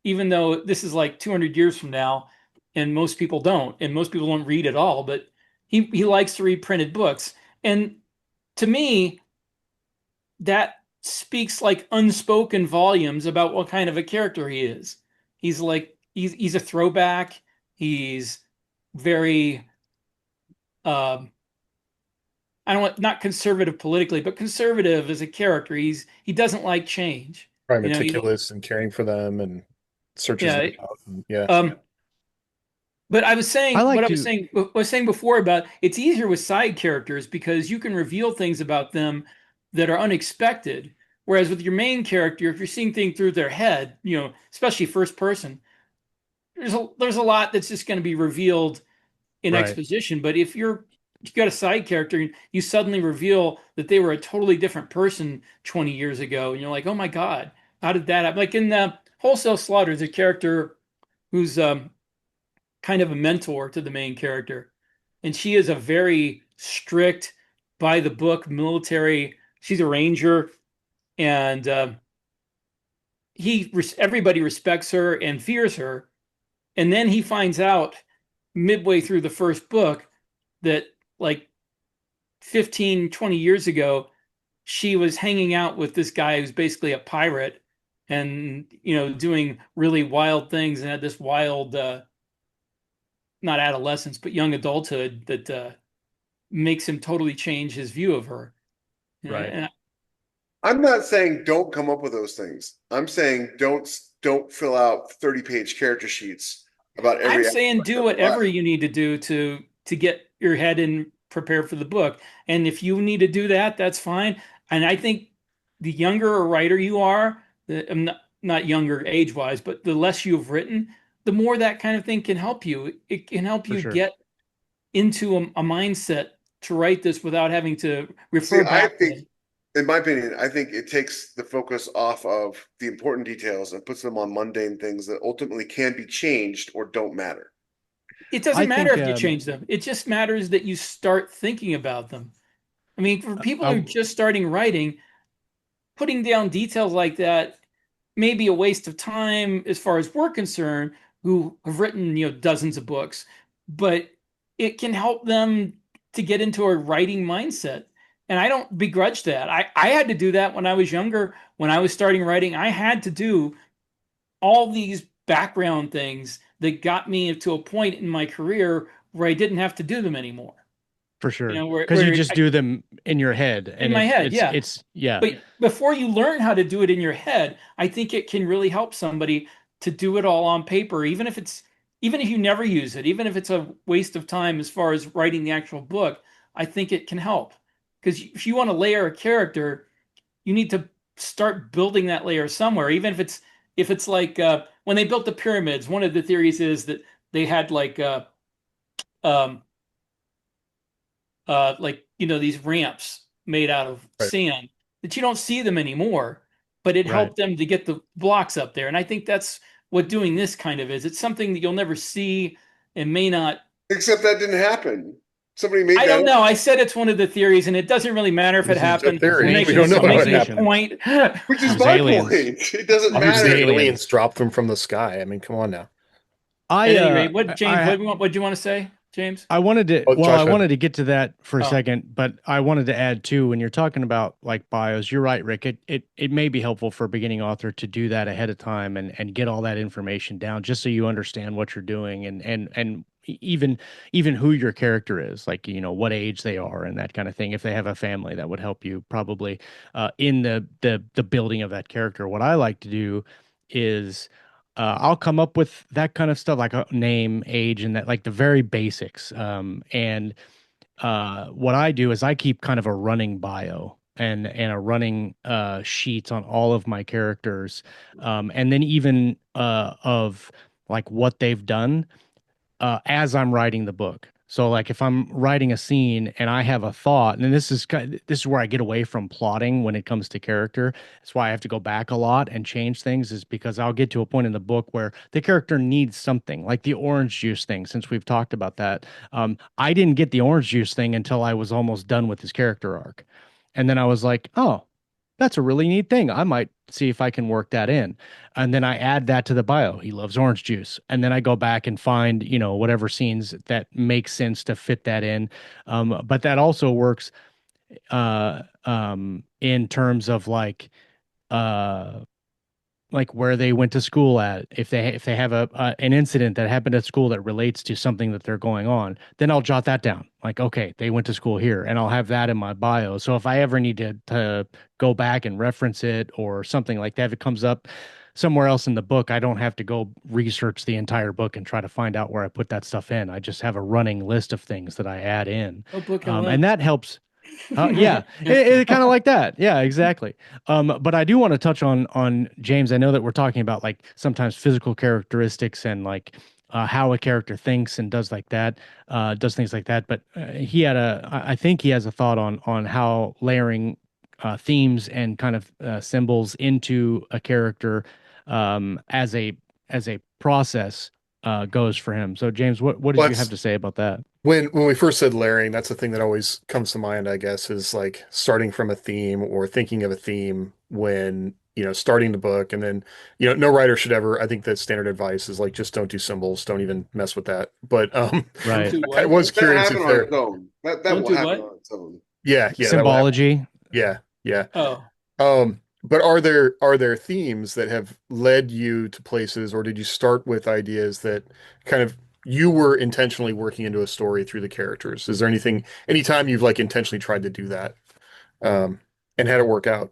even though this is like 200 years from now, and most people don't read at all, but he likes to read printed books. And to me, that speaks like unspoken volumes about what kind of a character he is. He's like he's a throwback. He's very I don't want, not conservative politically, but conservative as a character. He doesn't like change.
Probably meticulous and caring for them and searches them out. And, yeah.
But I was saying
I like
what I was saying before about it's easier with side characters because you can reveal things about them that are unexpected. Whereas with your main character, if you're seeing things through their head, especially first person, there's a lot that's just going to be revealed in exposition. But if you got a side character, you suddenly reveal that they were a totally different person 20 years ago, and you're like, oh my God, how did that happen? Like in the Wholesale Slaughter, there's a character who's kind of a mentor to the main character, and she is a very strict, by the book military. She's a ranger, and everybody respects her and fears her. And then he finds out midway through the first book that like 15, 20 years ago, she was hanging out with this guy who's basically a pirate and, doing really wild things and had this wild, not adolescence, but young adulthood that makes him totally change his view of her.
Right.
And
I'm not saying don't come up with those things. I'm saying don't fill out 30-page character sheets about every.
I'm saying do whatever you need to do to get your head in prepared for the book. And if you need to do that, that's fine. And I think the younger a writer you are, I'm not younger age-wise, but the less you've written, the more that kind of thing can help you. It can help you get into a mindset to write this without having to refer back to it.
In my opinion, I think it takes the focus off of the important details and puts them on mundane things that ultimately can be changed or don't matter.
It doesn't matter if you change them. It just matters that you start thinking about them. I mean, for people who are just starting writing, putting down details like that may be a waste of time as far as we're concerned, who have written, dozens of books, but it can help them to get into a writing mindset. And I don't begrudge that. I had to do that when I was younger. When I was starting writing, I had to do all these background things that got me to a point in my career where I didn't have to do them anymore.
For sure. Because you just do them in your head.
In my head, yeah.
Yeah.
But before you learn how to do it in your head, I think it can really help somebody to do it all on paper, even if you never use it, even if it's a waste of time as far as writing the actual book. I think it can help. Because if you want to layer a character, you need to start building that layer somewhere. Even if it's like when they built the pyramids, one of the theories is that they had like these ramps made out of sand that you don't see them anymore, but it helped them to get the blocks up there. And I think that's what doing this kind of is. It's something that you'll never see and may not.
Except that didn't happen. Somebody made.
I don't know. I said it's one of the theories, and it doesn't really matter if it happened.
We don't know how it happened.
Point.
Which is my point. It doesn't matter.
Aliens dropped them from the sky. I mean, come on now.
At any rate, what do you want to say, James?
I wanted to. I wanted to get to that for a second, but I wanted to add too. When you're talking about like bios, you're right, Rick. It may be helpful for a beginning author to do that ahead of time and get all that information down, just so you understand what you're doing and even who your character is, like what age they are and that kind of thing. If they have a family, that would help you probably in the building of that character. What I like to do is I'll come up with that kind of stuff, like a name, age, and that, like the very basics. And what I do is I keep kind of a running bio and a running sheet on all of my characters, and then even of like what they've done as I'm writing the book. So like if I'm writing a scene and I have a thought, and this is where I get away from plotting when it comes to character. That's why I have to go back a lot and change things, is because I'll get to a point in the book where the character needs something, like the orange juice thing, since we've talked about that. I didn't get the orange juice thing until I was almost done with his character arc. And then I was like, oh, that's a really neat thing. I might see if I can work that in. And then I add that to the bio. He loves orange juice. And then I go back and find, whatever scenes that make sense to fit that in. But that also works in terms of like where they went to school at. If they have an incident that happened at school that relates to something that they're going on, then I'll jot that down. Like, okay, they went to school here, and I'll have that in my bio. So if I ever need to go back and reference it or something like that, if it comes up somewhere else in the book, I don't have to go research the entire book and try to find out where I put that stuff in. I just have a running list of things that I add in.
Oh, book
And that helps. Yeah, it kind of like that. Yeah, exactly. But I do want to touch on James. I know that we're talking about like sometimes physical characteristics and like how a character thinks and does things like that. But I think he has a thought on how layering themes and kind of symbols into a character as a process goes for him. So James, what did you have to say about that?
When we first said layering, that's the thing that always comes to mind, I guess, is like starting from a theme or thinking of a theme when, starting the book. And then, no writer should ever, I think the standard advice is like, just don't do symbols. Don't even mess with that. But
Don't do
I
what?
was
That
curious
happen
if
on
there,
its own. That
Don't
will
do
happen
what?
on its own.
yeah, that will happen.
Symbology.
Yeah, yeah.
Oh,
But are there themes that have led you to places, or did you start with ideas that kind of you were intentionally working into a story through the characters? Is there anytime you've like intentionally tried to do that, um, and had it work out?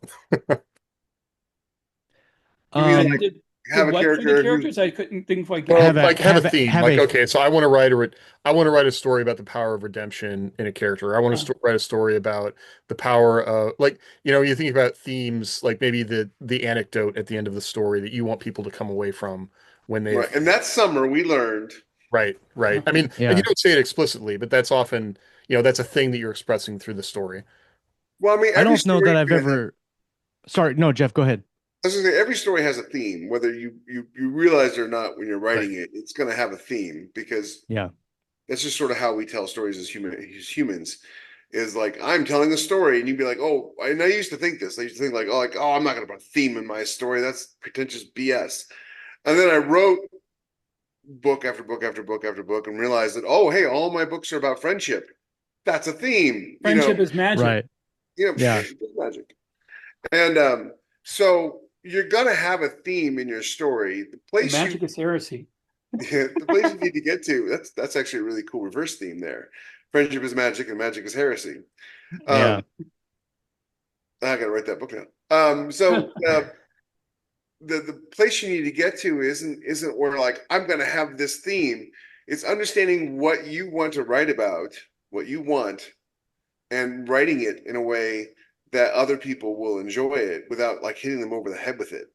You mean
Um,
like
did
have a
what for the
character who
characters? I couldn't think like
Well,
have a
like have a
have a
theme.
have
Like,
a
okay, so I want to write a story about the power of redemption in a character. I want to write a story about the power of, like, you think about themes, like maybe the anecdote at the end of the story that you want people to come away from when they've
right. And that summer we learned.
right, right. I mean, and you
yeah.
don't say it explicitly, but that's often, that's a thing that you're expressing through the story.
Well, I mean,
I
every
don't know
story
that I've ever. Sorry, no, Jeff, go ahead.
I was gonna say every story has a theme, whether you realize it or not when you're
Right.
writing it, it's gonna have a theme because
Yeah,
that's just sort of how we tell stories as humans. Is like I'm telling a story, and you'd be like, "Oh," and I used to think this. I used to think like, I'm not gonna put a theme in my story. That's pretentious BS." And then I wrote book after book after book after book, and realized that, oh, hey, all my books are about friendship. That's a theme,
friendship is magic.
right. Yeah.
It's magic. And so you're gonna have a theme in your story. The
The
place
magic is heresy.
the place you need to get to, that's actually a really cool reverse theme there. Friendship is magic and magic is heresy.
Yeah.
I gotta write that book now. So the place you need to get to isn't where like I'm gonna have this theme. It's understanding what you want to write about, what you want, and writing it in a way that other people will enjoy it without like hitting them over the head with it.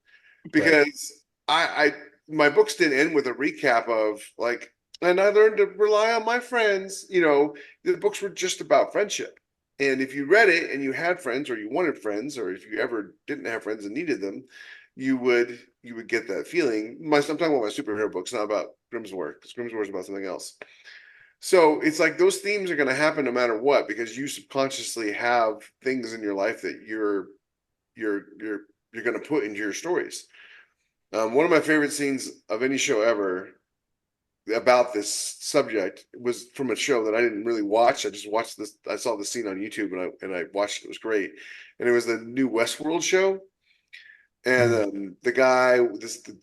Because I my books didn't end with a recap of like, and I learned to rely on my friends. The books were just about friendship. And if you read it and you had friends or you wanted friends, or if you ever didn't have friends and needed them, you would get that feeling. I'm talking about my superhero books, not about Grimm's War, because Grimm's War is about something else. So it's like those themes are going to happen no matter what, because you subconsciously have things in your life that you're going to put into your stories. One of my favorite scenes of any show ever about this subject was from a show that I didn't really watch. I just watched this. I saw the scene on YouTube and I watched it. It was great. And it was the new Westworld show. And the guy,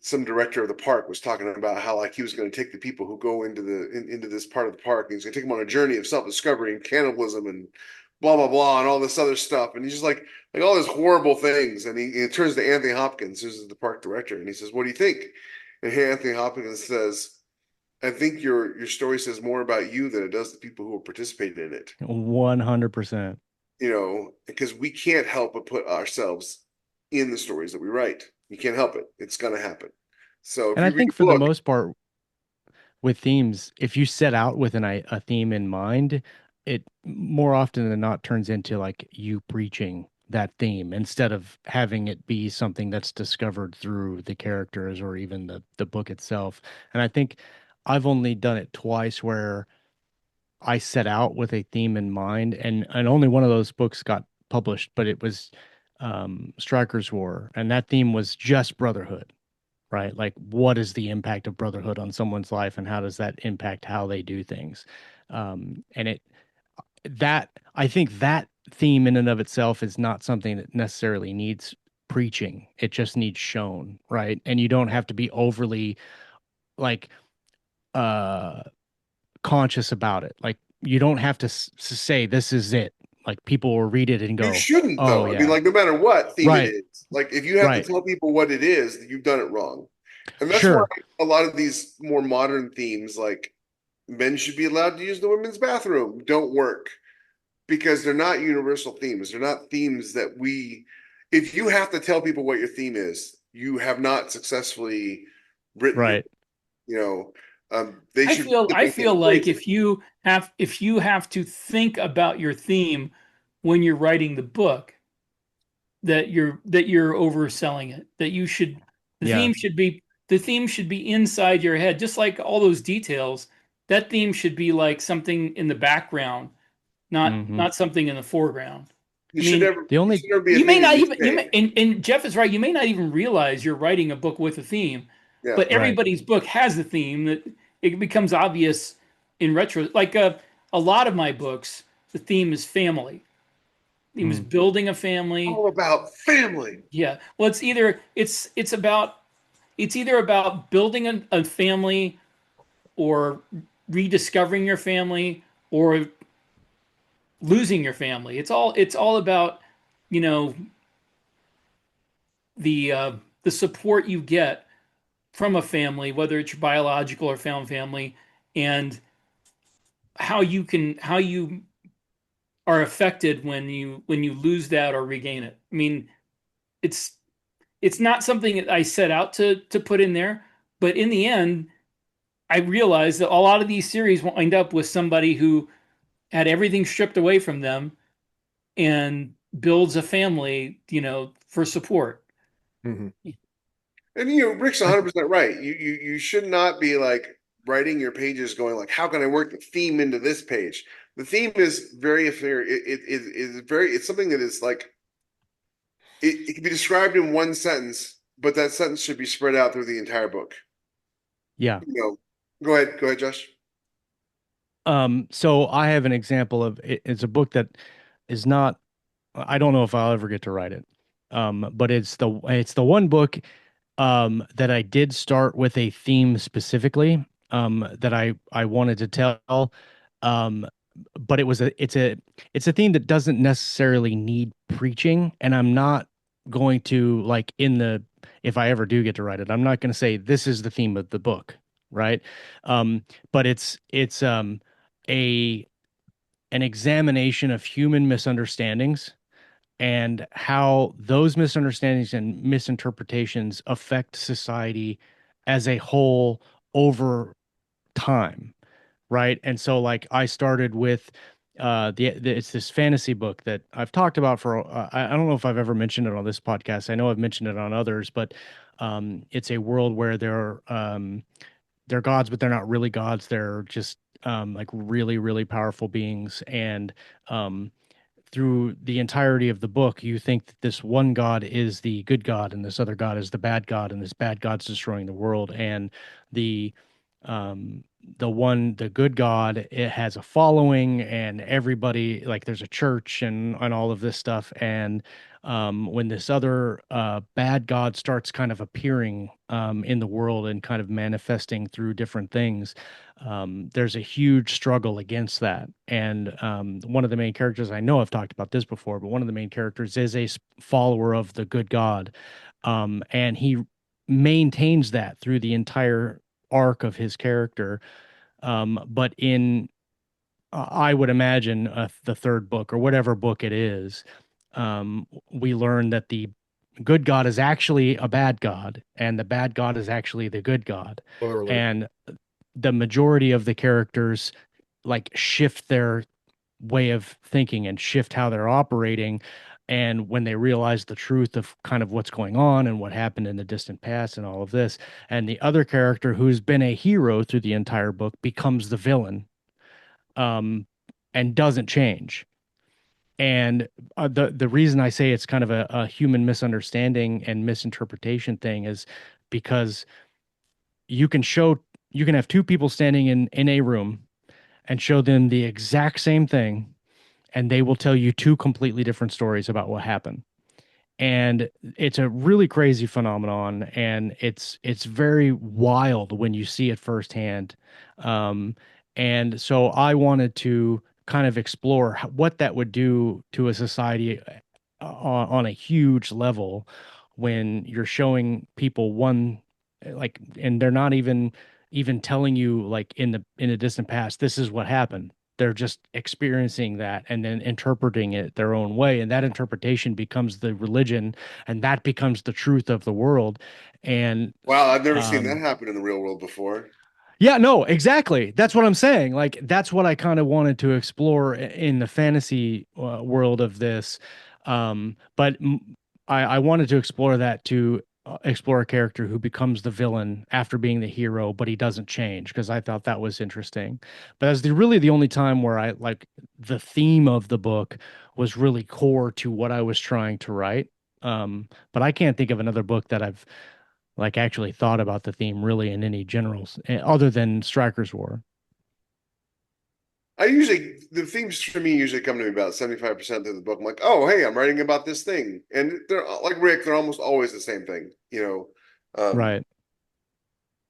some director of the park, was talking about how like he was going to take the people who go into this part of the park, and he's going to take them on a journey of self-discovery and cannibalism and blah blah blah and all this other stuff. And he's just like all these horrible things. And he turns to Anthony Hopkins, who's the park director, and he says, "What do you think?" And here Anthony Hopkins says, I think your story says more about you than it does the people who are participating in it.
100%.
You know, because we can't help but put ourselves in the stories that we write. You can't help it. It's going to happen. So if
And I
you read
think
a
for the
book,
most part with themes, if you set out with a theme in mind, it more often than not turns into like you preaching that theme instead of having it be something that's discovered through the characters or even the book itself. And I think I've only done it twice where I set out with a theme in mind, and only one of those books got published, but it was Striker's War, and that theme was just brotherhood, right? Like, what is the impact of brotherhood on someone's life, and how does that impact how they do things? And it that I think that theme in and of itself is not something that necessarily needs preaching. It just needs shown, right? And you don't have to be overly like uh conscious about it. Like you don't have to say this is it. Like people will read it and
you
go,
shouldn't
"Oh
though. I mean,
yeah,
like no matter what theme it
right,
is, like if you have to
right,
tell people what it is, you've done it wrong. And that's why
sure,
a lot of these more modern themes, like men should be allowed to use the women's bathroom, don't work because they're not universal themes. They're not themes that if you have to tell people what your theme is, you have not successfully written your,
right,
you know, they
I
should
feel
be
I
thinking
feel like
crazy.
if you have to think about your theme when you're writing the book, that you're overselling it. That you should the
yeah,
theme should be the theme should be inside your head, just like all those details. That theme should be like something in the background, not
hmm.
not something in the foreground.
You
I
should
mean,
never,
The
you
only
should never be a
you may
theme that
not
you
even you
say.
may and Jeff is right, you may not even realize you're writing a book with a theme,
Yeah.
but
right,
everybody's book has a theme that it becomes obvious in retro. Like a lot of my books, the theme is family. The theme is
mm,
building a family.
All about family.
Yeah. Well, it's either about building a family or rediscovering your family or losing your family. It's all about, you know, the support you get from a family, whether it's your biological or found family, and how you are affected when you lose that or regain it. I mean, it's it's not something that I set out to put in there, but in the end, I realized that a lot of these series wind up with somebody who had everything stripped away from them and builds a family, for support.
Hmm.
And Rick's
I
100% right. You should not be like writing your pages going like, how can I work the theme into this page? The theme is very ephemeral. It is very, it's something that is like it can be described in one sentence, but that sentence should be spread out through the entire book.
yeah.
You know, go ahead, Josh.
So I have an example of it's a book that is not. I don't know if I'll ever get to write it. But it's the one book that I did start with a theme specifically that I wanted to tell. Um, but it's a theme that doesn't necessarily need preaching, and I'm not going to like in the if I ever do get to write it, I'm not going to say this is the theme of the book, right? But it's a an examination of human misunderstandings and how those misunderstandings and misinterpretations affect society as a whole over time, right? And so like I started with it's this fantasy book that I've talked about for I don't know if I've ever mentioned it on this podcast. I know I've mentioned it on others, but it's a world where they're gods, but they're not really gods. They're just like really, really powerful beings. And um, through the entirety of the book, you think that this one god is the good god and this other god is the bad god, and this bad god's destroying the world. And the um the good god, it has a following and everybody like there's a church and all of this stuff. And when this other bad god starts kind of appearing in the world and kind of manifesting through different things, there's a huge struggle against that. And one of the main characters, I know I've talked about this before, but one of the main characters is a follower of the good God. And maintains that through the entire arc of his character. But in I would imagine the third book or whatever book it is, we learn that the good god is actually a bad god, and the bad god is actually the good god,
Spoiler alert.
and the majority of the characters like shift their way of thinking and shift how they're operating. And when they realize the truth of kind of what's going on and what happened in the distant past and all of this, and the other character who's been a hero through the entire book becomes the villain, and doesn't change. And the reason I say it's kind of a human misunderstanding and misinterpretation thing is because you can have two people standing in a room and show them the exact same thing, and they will tell you two completely different stories about what happened. And it's a really crazy phenomenon, and it's very wild when you see it firsthand. And so I wanted to kind of explore what that would do to a society on a huge level when you're showing people one, like, and they're not even telling you like in the distant past, this is what happened. They're just experiencing that and then interpreting it their own way, and that interpretation becomes the religion, and that becomes the truth of the world. And
Wow, I've never seen that happen in the real world before.
yeah, no, exactly. That's what I'm saying. Like, that's what I kind of wanted to explore in the fantasy world of this. But I wanted to explore that to explore a character who becomes the villain after being the hero, but he doesn't change, because I thought that was interesting. But that's really the only time where I like the theme of the book was really core to what I was trying to write. But I can't think of another book that I've like actually thought about the theme really in any generals other than Striker's War.
The themes for me usually come to me about 75% of the book. I'm like, oh, hey, I'm writing about this thing. And they're like Rick, they're almost always the same thing, you know.
Right.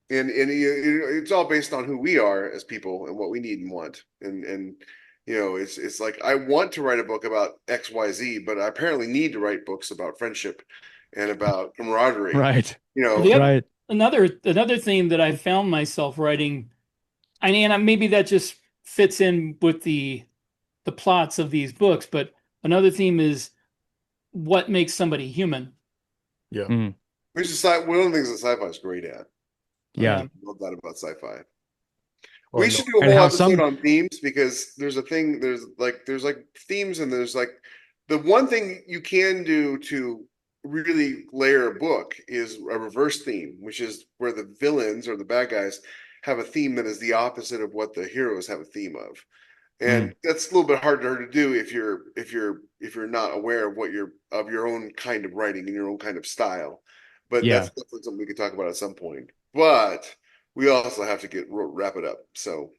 And it's all based on who we are as people and what we need and want. And you know, it's like I want to write a book about XYZ, but I apparently need to write books about friendship and about camaraderie.
Right.
You know,
Right.
Another theme that I found myself writing, and maybe that just fits in with the plots of these books, but another theme is what makes somebody human.
Yeah.
which is one of the things that sci-fi is great at.
Yeah.
I love that about sci-fi.
Well,
We
no-
should do a
And
whole
how
episode
some-
on themes, because there's like themes, and there's like the one thing you can do to really layer a book is a reverse theme, which is where the villains or the bad guys have a theme that is the opposite of what the heroes have a theme of. And that's a little bit harder to do if you're not aware of your own kind of writing and your own kind of style. But
Yeah.
that's definitely something we could talk about at some point. But we also have to wrap it up. So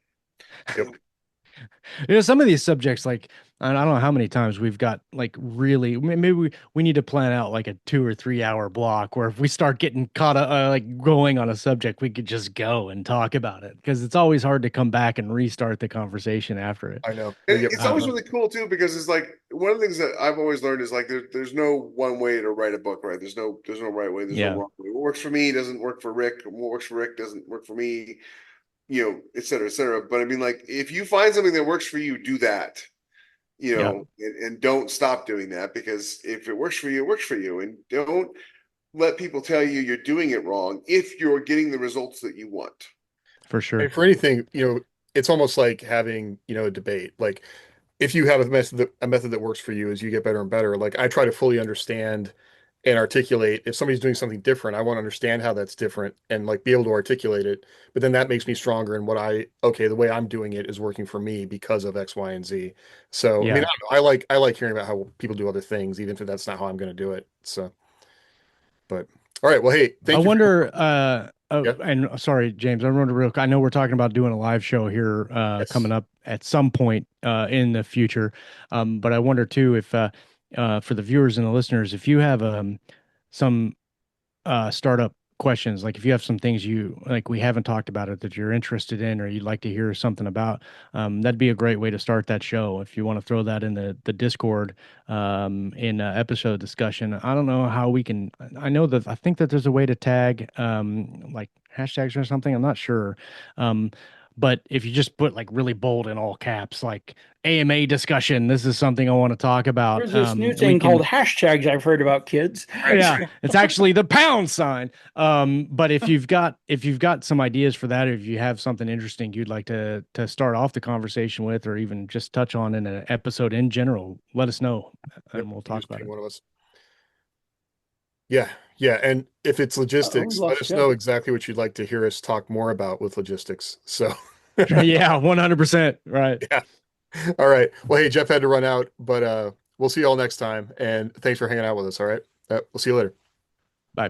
Some of these subjects, like, I don't know how many times we've got like really, maybe we need to plan out like a 2 or 3 hour block where if we start getting caught up, like going on a subject, we could just go and talk about it, because it's always hard to come back and restart the conversation after it.
I know.
and it's always really cool too, because it's like one of the things that I've always learned is like there's no one way to write a book, right? There's no right way, there's
Yeah.
no wrong way. What works for me doesn't work for Rick, and what works for Rick doesn't work for me, you know, et cetera, et cetera. But I mean, like, if you find something that works for you, do that, you know, and don't stop doing that, because if it works for you, it works for you. And don't let people tell you you're doing it wrong if you're getting the results that you want.
For sure.
And for anything, it's almost like having, a debate. Like, if you have a method that works for you, as you get better and better, like I try to fully understand and articulate. If somebody's doing something different, I want to understand how that's different and like be able to articulate it. But then that makes me stronger in the way I'm doing it is working for me because of X, Y, and Z. So I mean,
Yeah.
I don't know, I like hearing about how people do other things, even if that's not how I'm going to do it. So, but all right, well, hey, thank
I
you.
wonder,
Yeah.
and sorry, James, I wonder real quick. I know we're talking about doing a live show here
Yes.
coming up at some point in the future. But I wonder too if for the viewers and the listeners, if you have some startup questions, like if you have some things you like we haven't talked about it that you're interested in or you'd like to hear something about, that'd be a great way to start that show. If you want to throw that in the Discord in episode discussion. I don't know how we can. I know that I think that there's a way to tag like hashtags or something. I'm not sure. But if you just put like really bold in all caps, like AMA discussion, this is something I want to talk about.
There's this new
we
thing
can-
called hashtags I've heard about, kids.
yeah, it's actually the pound sign. But if you've got some ideas for that, or if you have something interesting you'd like to start off the conversation with, or even just touch on in an episode in general, let us know and we'll talk
Just
about
ping
it.
one of us. Yeah, yeah, and if it's logistics,
lost
let us
Jeff.
know exactly what you'd like to hear us talk more about with logistics. So,
Yeah, 100%. Right.
yeah. All right. Well, hey, Jeff had to run out, but we'll see you all next time. And thanks for hanging out with us. All right. We'll see you later.
Bye.